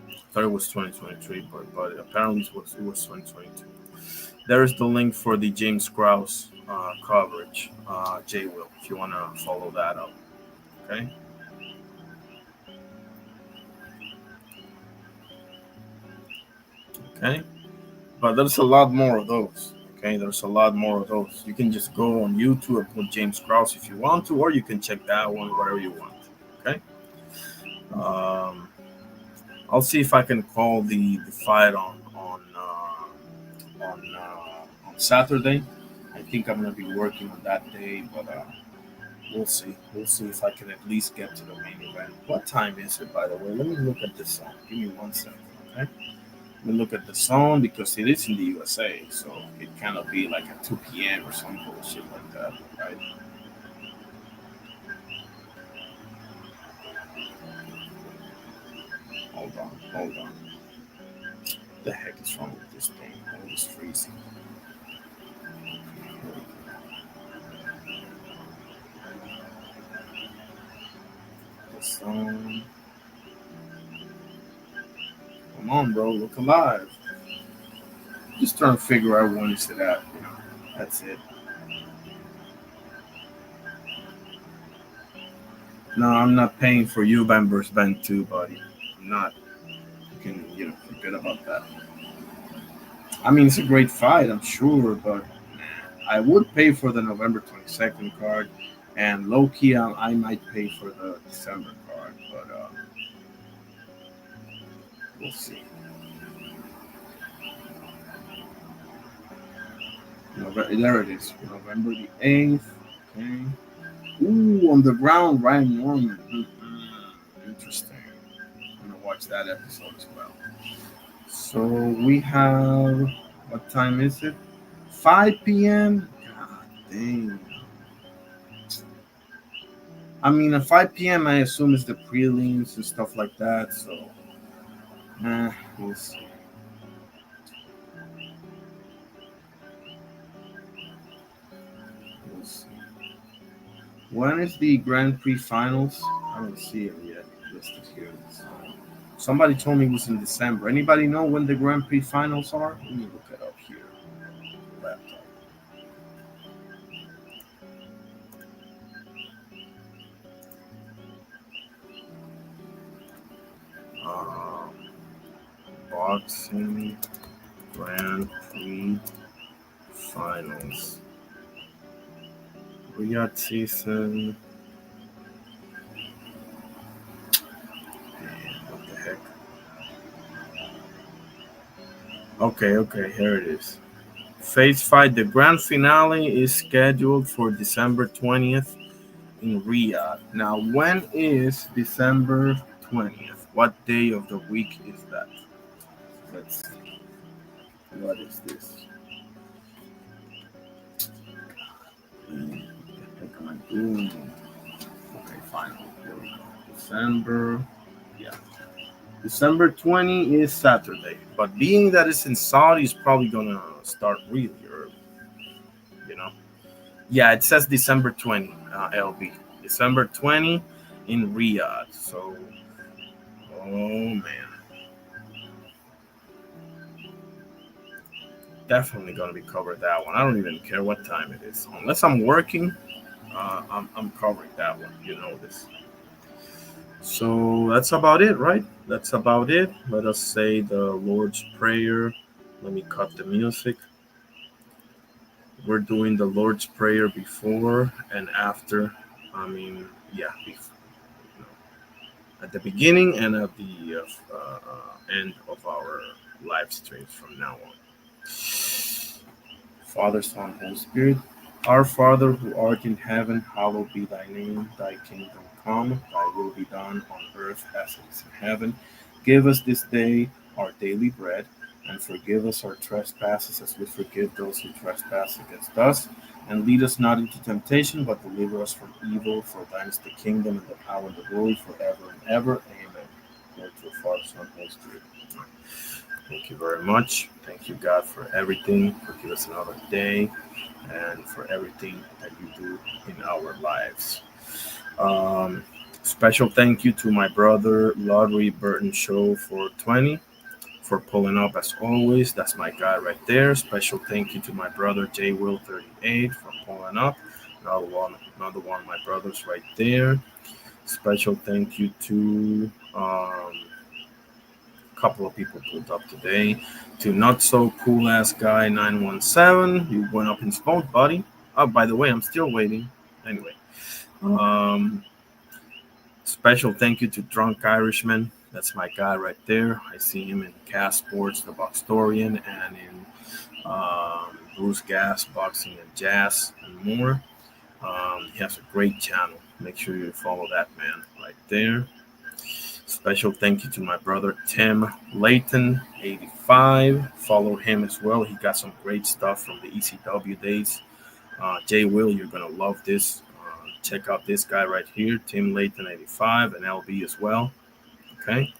I thought it was 2023, but apparently it was 2022. There is the link for the James Krause coverage, J Will, if you want to follow that up. Okay. Okay. But there's a lot more of those. Okay, there's a lot more of those. You can just go on YouTube and put James Krause if you want to, or you can check that one, whatever you want. Okay. I'll see if I can call the fight on Saturday. I think I'm gonna be working on that day, but we'll see. We'll see if I can at least get to the main event. What time is it, by the way? Let me look at the zone. Give me 1 second, okay? Let me look at the zone because it is in the USA, so it cannot be like at 2 p.m. or some bullshit like that, right? Hold on. What the heck is wrong with this thing? Oh, it's freezing. The zone. Come on, bro. Look alive. Just trying to figure out when is it at. That's it. No, I'm not paying for Eubank versus Ben 2, buddy. I'm not, you can forget about that. I mean, it's a great fight, I'm sure, but I would pay for the November 22nd card, and low key, I might pay for the December card, but we'll see. There it is, November the 8th. Okay. Ooh, on the ground, Ryan Norman. Interesting. I'm gonna watch that episode as well. So we have, what time is it? 5 p.m. God dang. I mean, at 5 p.m. I assume it's the prelims and stuff like that. So, we'll see. We'll see. When is the Grand Prix finals? I don't see it yet listed here. Somebody told me it was in December. Anybody know when the Grand Prix finals are? Let me look it up here. Laptop. Boxing Grand Prix finals. Riyadh season. What the heck? Okay, here it is. Phase 5, the grand finale is scheduled for December 20th in Riyadh. Now, when is December 20th? What day of the week is that? Let's see. What is this? What the heck am I doing? Okay, fine. Here we go. December. Yeah. December 20 is Saturday. But being that it's in Saudi, it's probably going to start really early. Yeah, it says December 20, LB. December 20 in Riyadh. So, oh man. Definitely going to be covered that one. I don't even care what time it is. Unless I'm working, I'm covering that one. You know this. So that's about it, right? That's about it. Let us say the Lord's Prayer. Let me cut the music. We're doing the Lord's Prayer before and after. I mean, yeah, before, at the beginning and at the end of our live streams from now on. Father, Son, Holy Spirit. Our Father who art in heaven, hallowed be thy name. Thy kingdom come, thy will be done on earth as it is in heaven. Give us this day our daily bread, and forgive us our trespasses as we forgive those who trespass against us. And lead us not into temptation, but deliver us from evil. For thine is the kingdom and the power and the glory forever and ever. Amen. Glory to the Father, Son, Holy Spirit. Thank you very much. Thank you, God, for everything. Forgive us another day and for everything that you do in our lives. Special thank you to my brother, Lottery Burton Show for 20 for pulling up as always. That's my guy right there. Special thank you to my brother, J Will 38 for pulling up. Another one of my brothers right there. Special thank you to couple of people pulled up today. To Not So Cool Ass Guy 917. You went up in smoke, buddy. Oh, by the way, I'm still waiting. Anyway. Special thank you to Drunk Irishman. That's my guy right there. I see him in Gas Sports, the Boxtorian, and in Bruce Gas, Boxing and Jazz, and more. He has a great channel. Make sure you follow that man right there. Special thank you to my brother Tim Layton, 85. Follow him as well. He got some great stuff from the ECW days. Jay Will, you're going to love this. Check out this guy right here, Tim Layton, 85, and LB as well. Okay.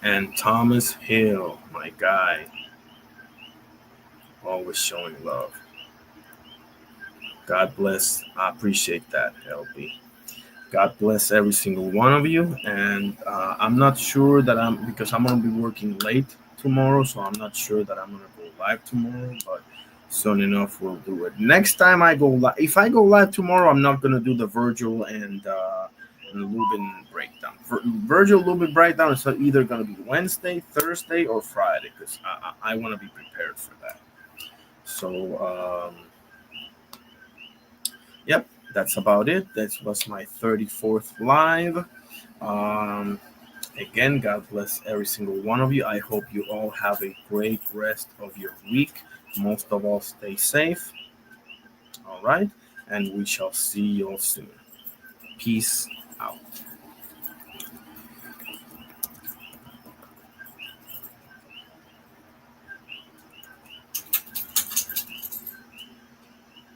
And Thomas Hill, my guy. Always showing love. God bless. I appreciate that, LB. God bless every single one of you. And I'm not sure that because I'm going to be working late tomorrow, so I'm not sure that I'm going to go live tomorrow, but soon enough we'll do it. Next time I go live, if I go live tomorrow, I'm not going to do the Virgil and and Lubin breakdown. For Virgil Lubin breakdown is either going to be Wednesday, Thursday, or Friday, because I want to be prepared for that. So, yep, that's about it. That was my 34th live. Again, God bless every single one of you. I hope you all have a great rest of your week. Most of all, stay safe. All right. And we shall see you all soon. Peace out.